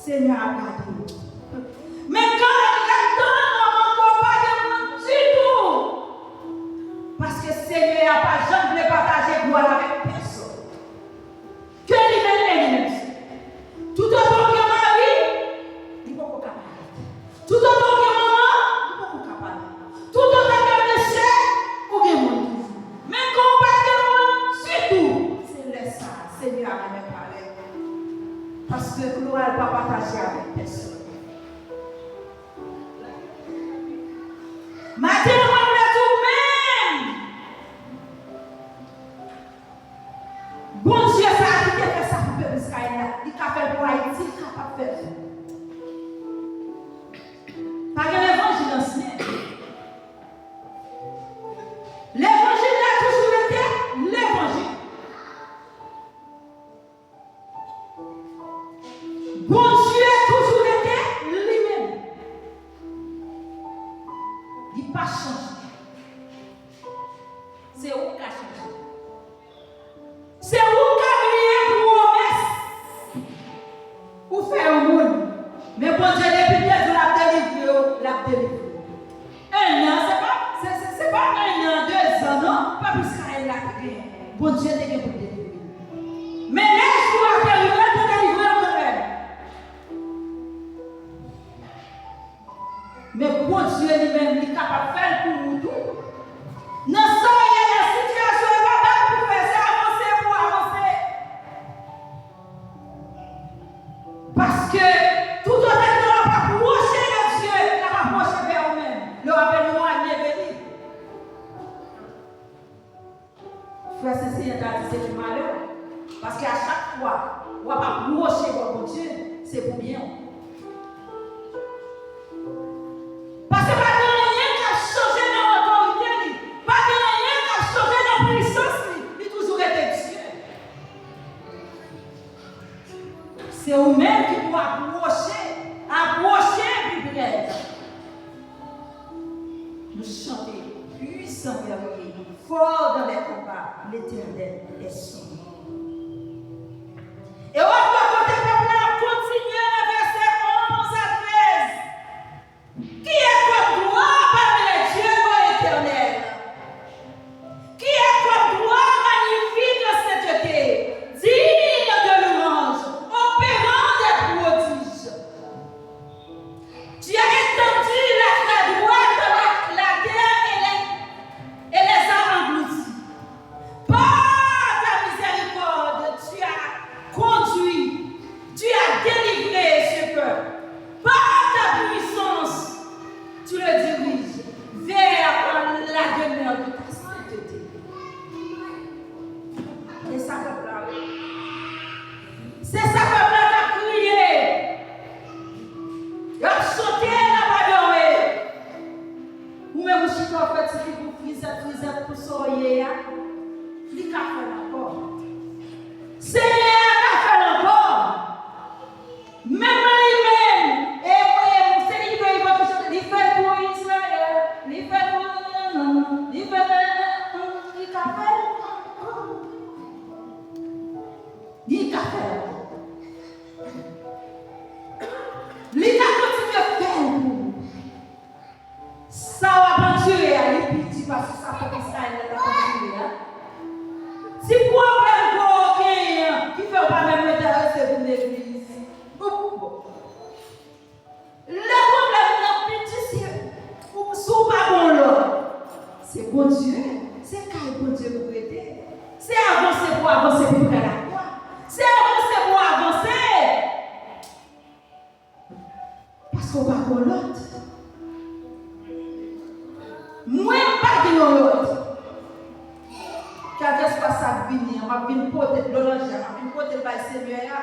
Seigneur a gardé. Mais quand là-dedans, on ne pas de du tout. Parce que Seigneur n'a pas jamais partagé gloire avec personne. Que lui-même est lui-même. Tout autant que Marie, il ne peut pas capable. Tout autant que maman, il ne peut pas capable. Tout autant que monsieur, ou bien mon toujours. Mais quand on parle de moi, surtout, c'est le ça. Seigneur a même parlé. Parce que gloire ne va pas partager avec personne. Maintenant, on est tout même. Bon Dieu, ça a dit que ça pour le peuple israélien. Il a fait pour Haïti, il a pas fait. Pas que l'évangile ancien. L'évangile a toujours été l'évangile. Bon Dieu a toujours été lui-même. Il n'a pas changé. C'est où qui a changé. C'est où qui a brillé promesse pour faire un monde. Mais bon Dieu, depuis que l'a délivré. Un an, c'est pas un an, 2 ans, non? Pas plus qu'Israël l'a créé. Bon Dieu, t'es pour délivrer. Mais laisse-moi que le reste te délivrer quand même. Mais bon Dieu lui-même, il est capable de faire pour nous tout. Non, ça, il y a la situation, il va pas pour faire ça, avancer pour avancer. Parce que tout autant que nous n'avons pas approché de Dieu, nous n'avons pas approché vers nous-mêmes. Nous avons nous à bienvenue. Frère, c'est du malheur. Parce qu'à chaque fois, on ne va pas approcher vers Dieu, c'est pour bien. Parce que pas de rien qui a changé dans l'autorité, pas de rien qui a changé dans la puissance, il a toujours été Dieu. C'est vous-même qui pouvez approcher plus près. Nous chantons puissant guerrier, fort dans les combats, l'Éternel est son nom. Et on va continuer le verset 11 à 13. Qui est comme toi parmi les dieux éternels? Qui est comme toi magnifique de sainteté, digne de louange, opérant des prodiges? Tu as étendu la droite, la terre et les a engloutis. Par ta miséricorde, tu as conduit, tu as délivré ce peuple. Par ta puissance, tu le diriges vers la demeure de ta sainteté. Et ça que là, c'est ça que là a crié. Il a sauté la adoré. Ou même si tu as fait ce qui vous frise pour soyer, il a fait encore. Seigneur a fait encore. Même lui-même, et c'est lui qui va chanter, il fait pour Israël, il fait pour il fait il a fait. Il a fait. Il a continué à faire pour nous. Ça va aventurer à l'épiti parce que ça fait Israël a aventurer. Si pour avoir qui fait pas même m'intéresser pour l'église. Le problème dans le petit, c'est pas bon là. C'est bon Dieu. C'est quand bon Dieu pour aider. C'est avancer pour faire la croix. C'est avancer pour avancer. Parce qu'on va pour l'autre. Moi, pas de l'autre. Quel que soit sa vie, on va venir porter de l'orange, on va venir porter par le Seigneur.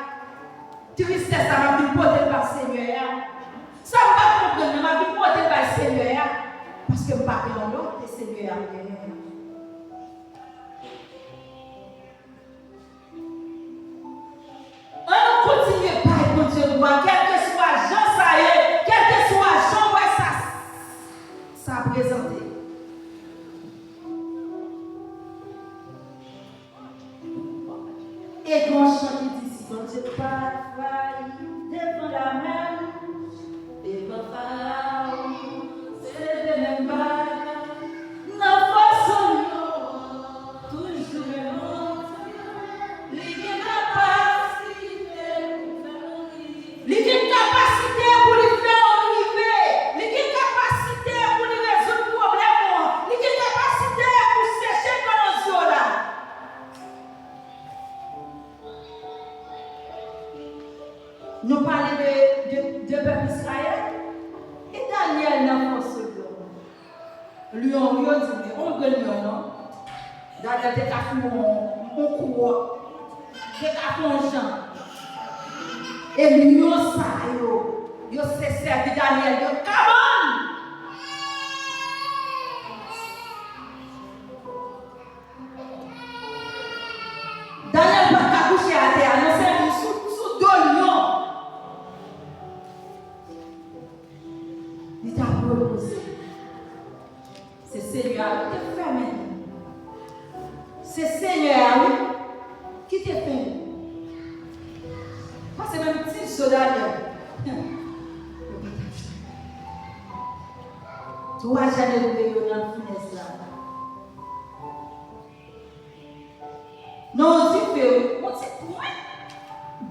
Tristesse, on va venir porter par le Seigneur. Ça ne va pas comprendre, on va venir porter par le Seigneur. Parce que je ne vais pas faire l'autre, le Seigneur. On continue pas à continuer, quel que soit Jean Saïe, quel que soit Jean Ouessa, ça a présenté. Et quand je chante ici, quand je parle devant la nous parlons de peuple Israël. Et Daniel n'a pas ce lion. Lion, dit, on veut lion, non? Daniel, t'es qu'à faire mon courroie. T'es qu'à faire mon champ. Et lion, ça, yo s'est servi Daniel, yo, come on! Daniel n'a pas couché à terre, non, c'est sous deux lions. Il t'a proposé. C'est Seigneur qui t'a fait maintenant. C'est Seigneur, oui, qui t'a fait. Parce que même petit soldat, tu vas jamais lever dans la finesse là. Non, tu fais, on dit, ouais,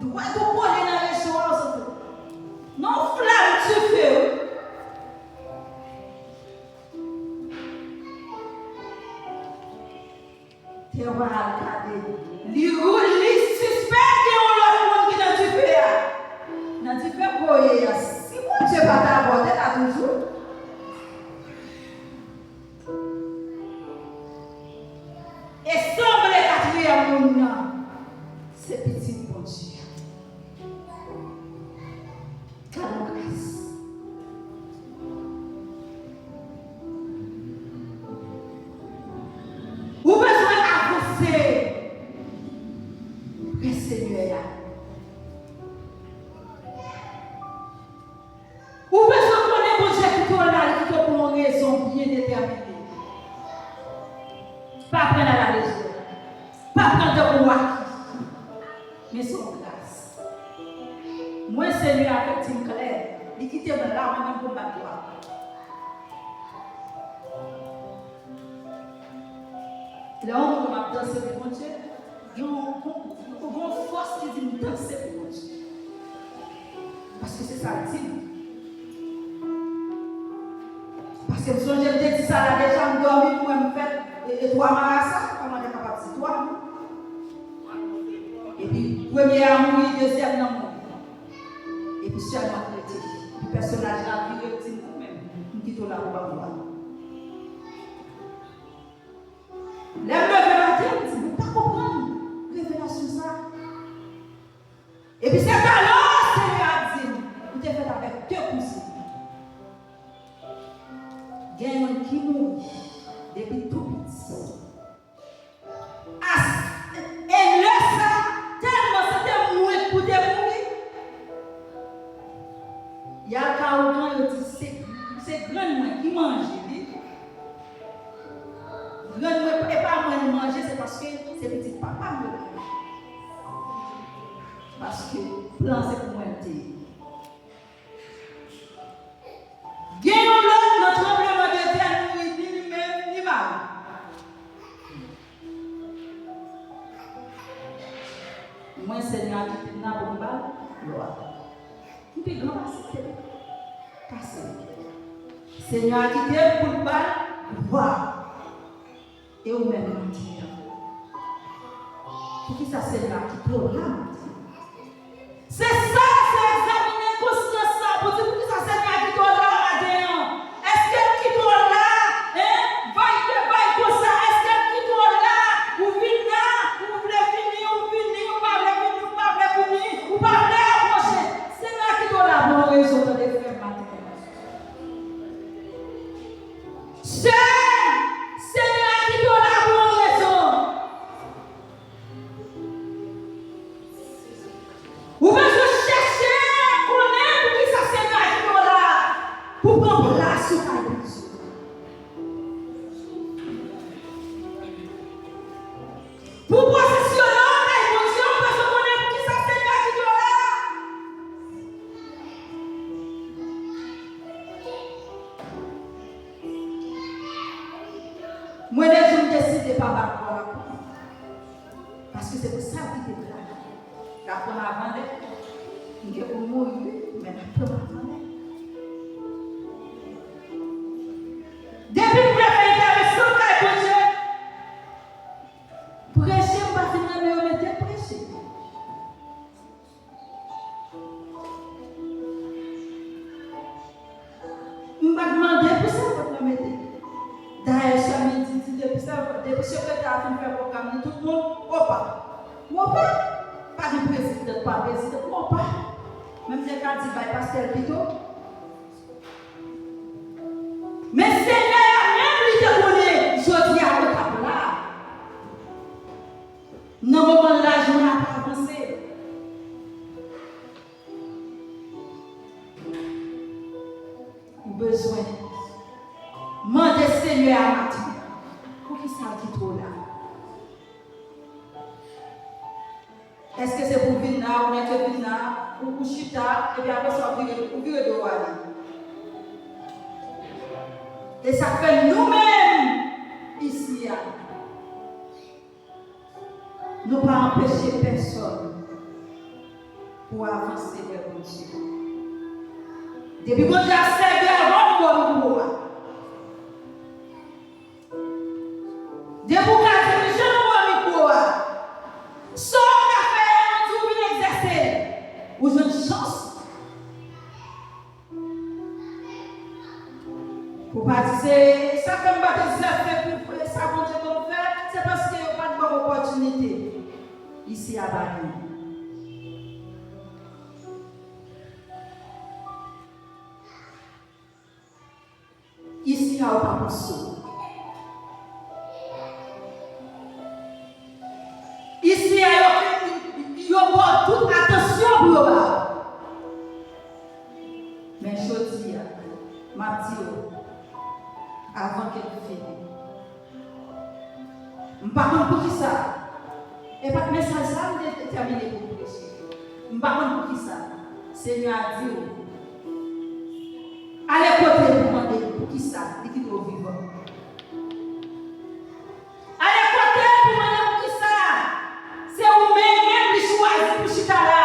doit te coller dans les choses. Non, flamme, tu fais. Tu vas regarder. Les suspects qui ont l'autre monde qui n'a pas fait. N'a pas fait pour eux. Si mon Dieu va t'aborder là toujours. Et semble quatrième monde, c'est petit bon Dieu. Car grâce. Vous besoin d'avancer. Le Seigneur. Vous besoin de connaître mon Dieu qui est là, qui est pour une raison bien déterminée. Pas prendre à la légère. Pas prendre de roi. Mais son grâce. Moi, Seigneur, avec Tim Claire, il quitte là, moi-même pour battre toi. Là, on va danser pour mon Dieu. Il y a une force qui dit danser pour mon Dieu. Parce que c'est ça le dit. Parce que je me dis ça là déjà, je dormi pour me faire. Et toi, Marassa, comment tu es capable de toi? Et puis, premier amour, deuxième amour. Et puis, seulement chrétien. Le personnage là, il est petit pour même. Il quitte là pour voir. L'aime le matin, il dit, mais pas comprendre. Révélation ça. Et puis, c'est alors, Seigneur a dit, vous te faites avec deux cousins. Il y a un qui mourit depuis tout petit. Et là, ça, tellement c'était mourir pour te mourir. Il y a un cas où il dit, c'est grand moi qui mange. Grand moi, et pas moi qui manger, c'est parce que c'est petit papa qui mange. Parce que le plan c'est pour moi. Gagnons l'autre, notre tremblement de terre, ni même, ni mal. Moi, Seigneur, qui te n'a pas de balle, gloire. Qui te grand passé. Seigneur, qui te pour le balle, gloire. Et au même matin. Pour qui ça, Seigneur, qui te là, c'est ça, c'est examiner conscience ça. Pour dire, pour qui ça, Seigneur, qui te là, matin. Est-ce qu'elle qui te là, va comme ça, est-ce qu'elle qui te là, ou vient là, ou voulez venir, ou venir, ou pas voulez venir, ou pas voulez approcher. Seigneur, qui te là, bon raison de les faire matin. Seigneur, qui te là, bon raison. Ou bien je cherche à connaître pour qui ça Seigneur qui est là. Pour prendre place sur ta vie. Pour positionner ta émotion, on peut se connaître pour qui ça Seigneur qui est là. Moi, je me décide de ne pas battre la porte. Parce que c'est pour ça qu'il est là. La première avant, il est pour mourir, mais la première avant. Depuis que vous avez intéressant, pour Dieu, prêcher, pas finir, mais on était prêché. le secrétaire a fait un programme, tout le monde, pas de président, pas président, pas. Même si quand il va pasteur plutôt. Mais Seigneur, même lui te connaît, je dis à l'autre là. Dans le moment là, je n'ai pas avancé. Besoin. Mandez Seigneur à matin. Pour qui ça qui trop là? Est-ce que c'est pour venir là, ou est-ce que venir là, ou pour chita, et puis après ça, vous virez de aller. Et ça fait nous-mêmes ici. Nous ne pas empêcher personne pour avancer vers Dieu. Depuis qu'on a servi avant nous, depuis qu'on a dirigé nous, sans faire tout bien exercer, vous avez une chance. Pour pas dire, ça fait me battre, ça fait ça compte comme faire, c'est parce qu'il n'y a pas de bonne opportunité ici à Bali. Ici, il n'y a pas de sou. Ici, il y a pas toute attention pour eux. Mais je dis, Mathieu, avant qu'elle finisse, je ne sais pas pour qui ça. Et pas de message, ça me détermine pour prêcher. Je ne sais pas pour qui ça. Seigneur a dit, allez côté pour demander pour qui ça, dit qu'il doit vivre. Allez côté pour demander pour qui ça, c'est vous-même qui choisissez pour chita là.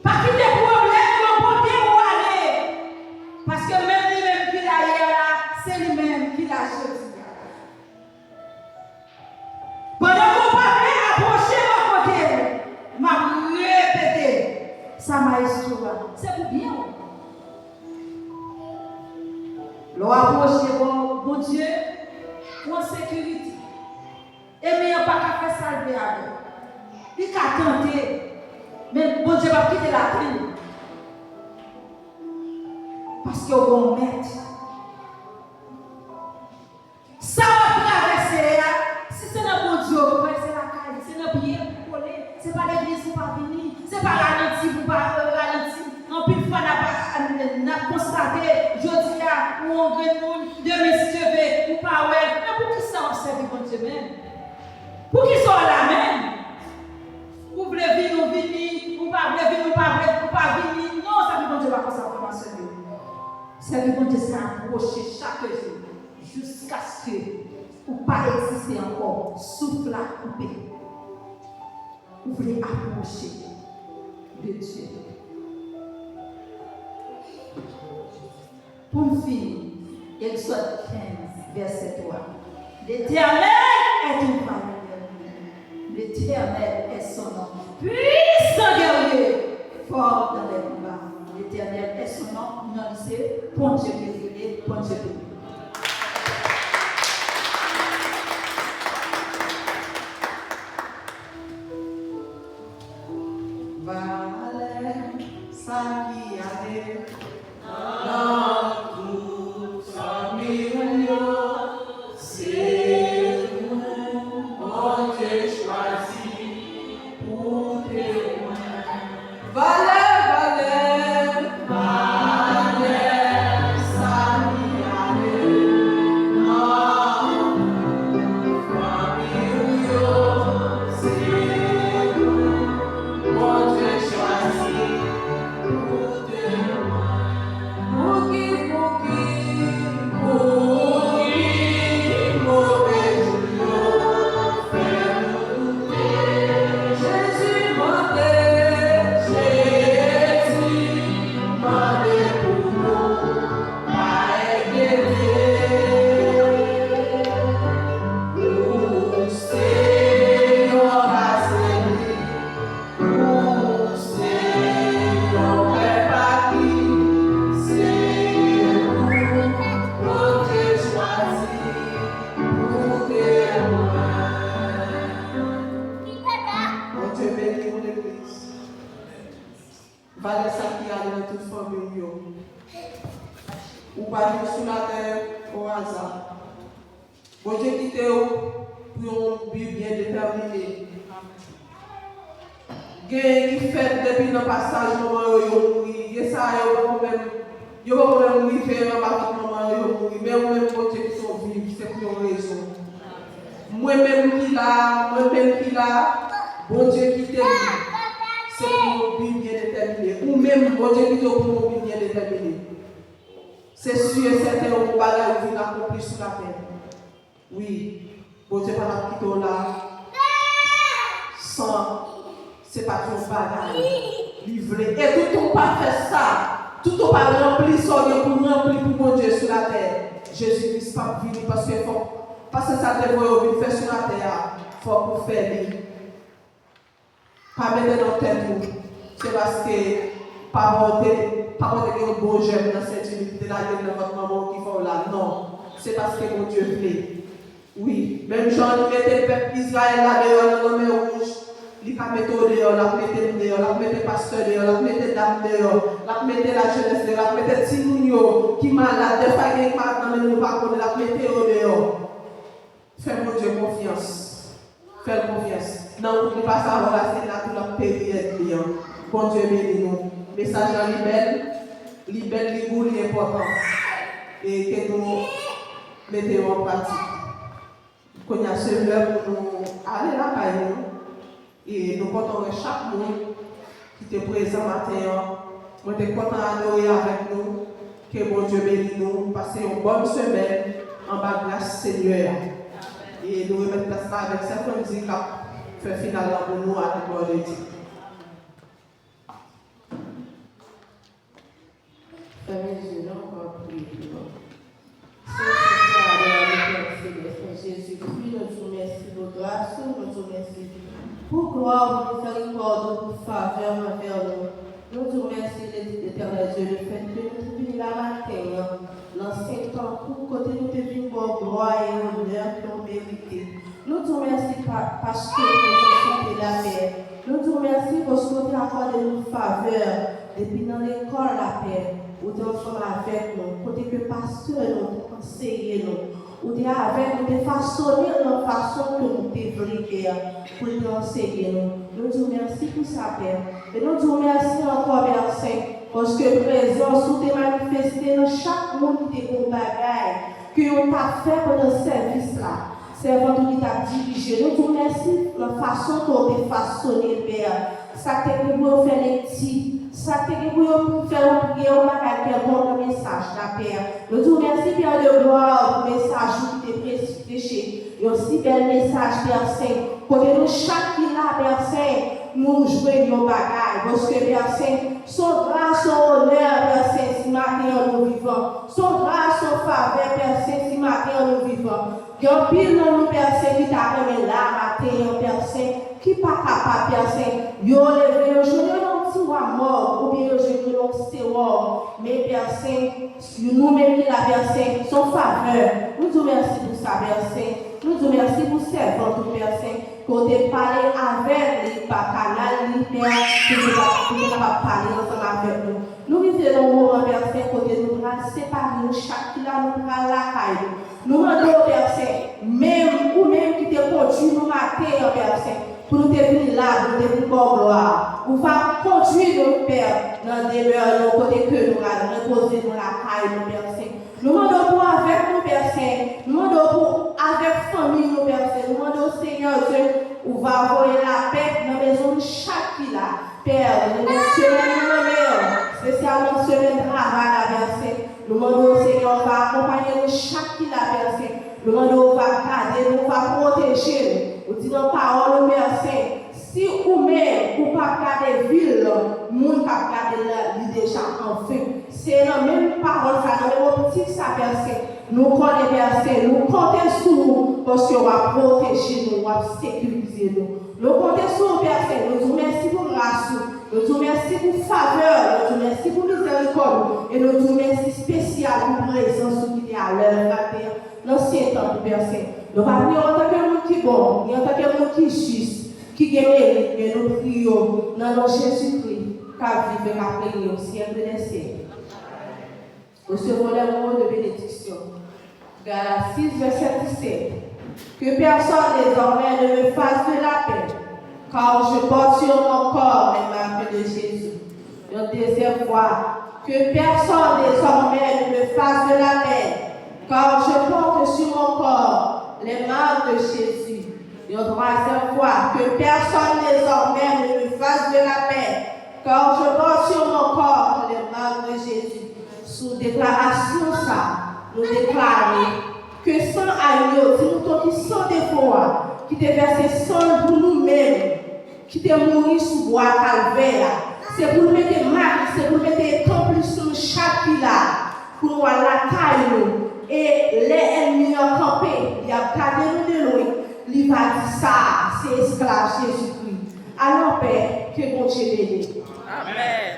Pas qu'il y ait problème, vous portez où aller. Parce que même lui-même qui l'a hier là, c'est lui-même qui l'a choisi. Pendant qu'on parlait, approcher mon côté, m'a répété, ça m'a histoire. C'est pour bien. L'on approche bon Dieu, en sécurité. Et mais on pas qu'à faire salver avec. Il a tenté, mais bon Dieu va quitter la terre. Parce qu'il y a un bon maître. Ça va traverser. Si c'est un bon Dieu, c'est la caille, c'est un billet pour coller, c'est pas l'église pour pas venir, c'est pas ralenti pour pas ralentir. En plus, on a constaté, je dis là, où on gagne de m'esquiver, ou pas, ouais. Mais pour qui ça on serve bon Dieu même? Pour qui ça là même? Vous voulez venir, ou venir, ou pas venir, ou pas venir. Non, ça veut bon Dieu va faire ça pour moi seul. Ça veut bon Dieu s'approcher chaque jour, jusqu'à ce que ou pas exister encore, souffle à couper. Vous voulez approcher de Dieu. Pour finir, Exode 15, verset 3. L'Éternel est une famille. L'Éternel est son nom. Puissant guerrier, fort dans les combats. L'Éternel est son nom. Non, c'est pour Dieu guerrier, pour Dieu guerrier. hasard. Bon Dieu qui t'est pour un but bien déterminé. Qui fait depuis le passage, et ça, il va même mourir en bas de maman, mais moi-même, bon Dieu qui sont vivants, c'est pour une raison. Moi-même qui là, bon Dieu qui t'aime, c'est pour un but bien déterminé. Ou même, bon Dieu qui t'aime pour un but bien déterminé. C'est sûr et certain que vous allez accomplir sur la terre. Oui, bon Dieu va nous quitter là sans, c'est pas ton bagage livré. Et tout on pas fait ça, tout on pas rempli son Dieu pour remplir pour mon Dieu sur la terre. Jésus-Christ pas venir parce que ça devrait faire sur la terre, il faut pour faire lui. Pas mettre dans tête nous, c'est parce que pas porter un bon jeune dans cette unité là de votre maman qui font là. Non, c'est parce que mon Dieu plaît. Oui, même Jean, il mettait le peuple Israël là dehors dans le mer rouge. Il a mis au dehors, il a mis dehors, il a mis le pasteur dehors, il a mis les dames dehors, il a mis la jeunesse dehors, il a mis les Timounio qui malade, des fois il est malade dans le pas il a mis au dehors. Fais mon Dieu confiance. Fais confiance. Non, vous ne pas savoir là, c'est là tout la période. Bon Dieu bénis nous. Message en libelle, il est important. Et que nous mettons en pratique. Quand il y a ce l'heure pour nous aller là-bas, et nous comptons chaque monde qui était présent matin. Nous sommes contents d'adorer avec nous. Que bon Dieu bénisse nous. Passer une bonne semaine en bas de grâce Seigneur. Et nous remettons ça avec certains musiques qui fait finalement pour nous à l'école de Dieu. Fermez les yeux, encore prier pour nous. Jésus, nous te remercions pour grâce, nous te remercions pour gloire, pour miséricorde, pour faveur envers nous. Nous te remercions, l'Éternel Dieu, le fait que nous te venons la matin, l'ancien temps, pour côté nous te venons pour gloire et honneur que nous méritons. Nous te remercions parce que nous sommes la paix. Nous te remercions parce que tu as accordé nous faveur depuis dans l'école la paix. Où tu es ensemble avec nous, côté que pasteur nous, conseiller nous, où tu es avec nous, tu façonné de la façon que nous devons faire pour nous enseigner nous. Nous te remercions pour sa paix. Et nous te remercions encore, Père Saint, parce que présence où tu es manifesté dans chaque monde qui est un bagage, que on t'a fait pour le service là. Servant qui t'a dirigé. Nous te remercions de la façon dont tu es façonné, Père. Ça t'est pour faire les petits. Ça t'est pour faire un prière au bagage qui est bon le message, la Père. Nous te remercions, Père de gloire, pour le message qui t'est prêché. Et aussi, bel message, Père Saint. Côté nous, chaque qui là, Père Saint, nous jouons nos bagages. Parce que, Père Saint, son grâce, son honneur, Père Saint, si matin nous vivons. Son grâce, son faveur, Père Saint, si matin nous vivons. Il y a un pile dans nous, Père Saint, qui t'a remis là, matin, Père Saint, qui n'est pas capable, Père Saint. Yo levé, yo jeune, non, si ou à mort, ou bien yo jeune, non, c'est mort. Mais, Père Saint, nous-mêmes qui la Père Saint, son faveur. Nous te remercions pour ça, Père Saint. Nous te remercions pour servant, Père Saint. Qu'on t'ait parlé avec les canal, les pères, que tu vas parler ensemble avec nous. Nous vivons dans le moment, Père Saint, côté nous allons séparer nous, chaque qui là, nous allons la caille. Nous demandons, Père Saint, même ou même qui te conduit nous matin, Père Saint, pour nous venir là, pour nous venir pour gloire. On va conduire nos pères dans des demeures, nos côtés que nous allons reposer dans la caille, nos Père Saint. Nous demandons pour avec nos Père Saint, nous demandons pour avec famille, nos Père Saint, nous demandons Seigneur Dieu, on va avoir la paix dans la maison de chaque qui là. Père, nous demandons spécialement semaine de travail, la Père Saint. Nous demandons Seigneur, on va accompagner chaque qui là, Père Saint. Nous demandons, on va garder, on va protéger. Nous disons parole, Père Saint. Si ou même, ou pas garder ville, nous pas garder l'île déjà en feu. C'est la même parole, ça, dans le petit ça, Père Saint. Nous connaissons, Père Saint, nous comptons sur vous, parce qu'on va protéger nous, on va sécuriser nous. Nous comptons sur vous, Père Saint. Nous vous remercions pour grâce, nous vous remercions pour faveur, nous vous remercions pour miséricorde, et nous vous remercions spécialement pour présence qui est à l'heure, la terre, l'ancien temps, Père Saint. Nous ne prions en tant que monde qui est bon, ni en tant que monde qui est juste, qui est mérite, mais nous prions dans le nom de Jésus-Christ, car vive la prière au ciel de l'essai. Recevons les mots de bénédiction. Galates 6, verset 17. Que personne désormais ne me fasse de la peine, car je porte sur mon corps les marques de Jésus. Une deuxième fois, que personne désormais ne me fasse de la peine, car je porte sur mon corps les marques de Jésus. Une troisième fois, que personne désormais ne me fasse de la peine, car je porte sur mon corps les marques de Jésus. Sous déclaration ça, nous déclarons que sans agneau, si nous qui sans défaut, qui te versé sang pour nous-mêmes, qui te mouru sous bois calvaire, c'est pour nous mettre marque, c'est pour nous mettre temple sur chaque là, pour nous à la taille et les ennemis en campé, il y a gardé nous de loin, il va dire ça, c'est esclave Jésus-Christ. Alors Père, que bon Dieu bénisse. Amen.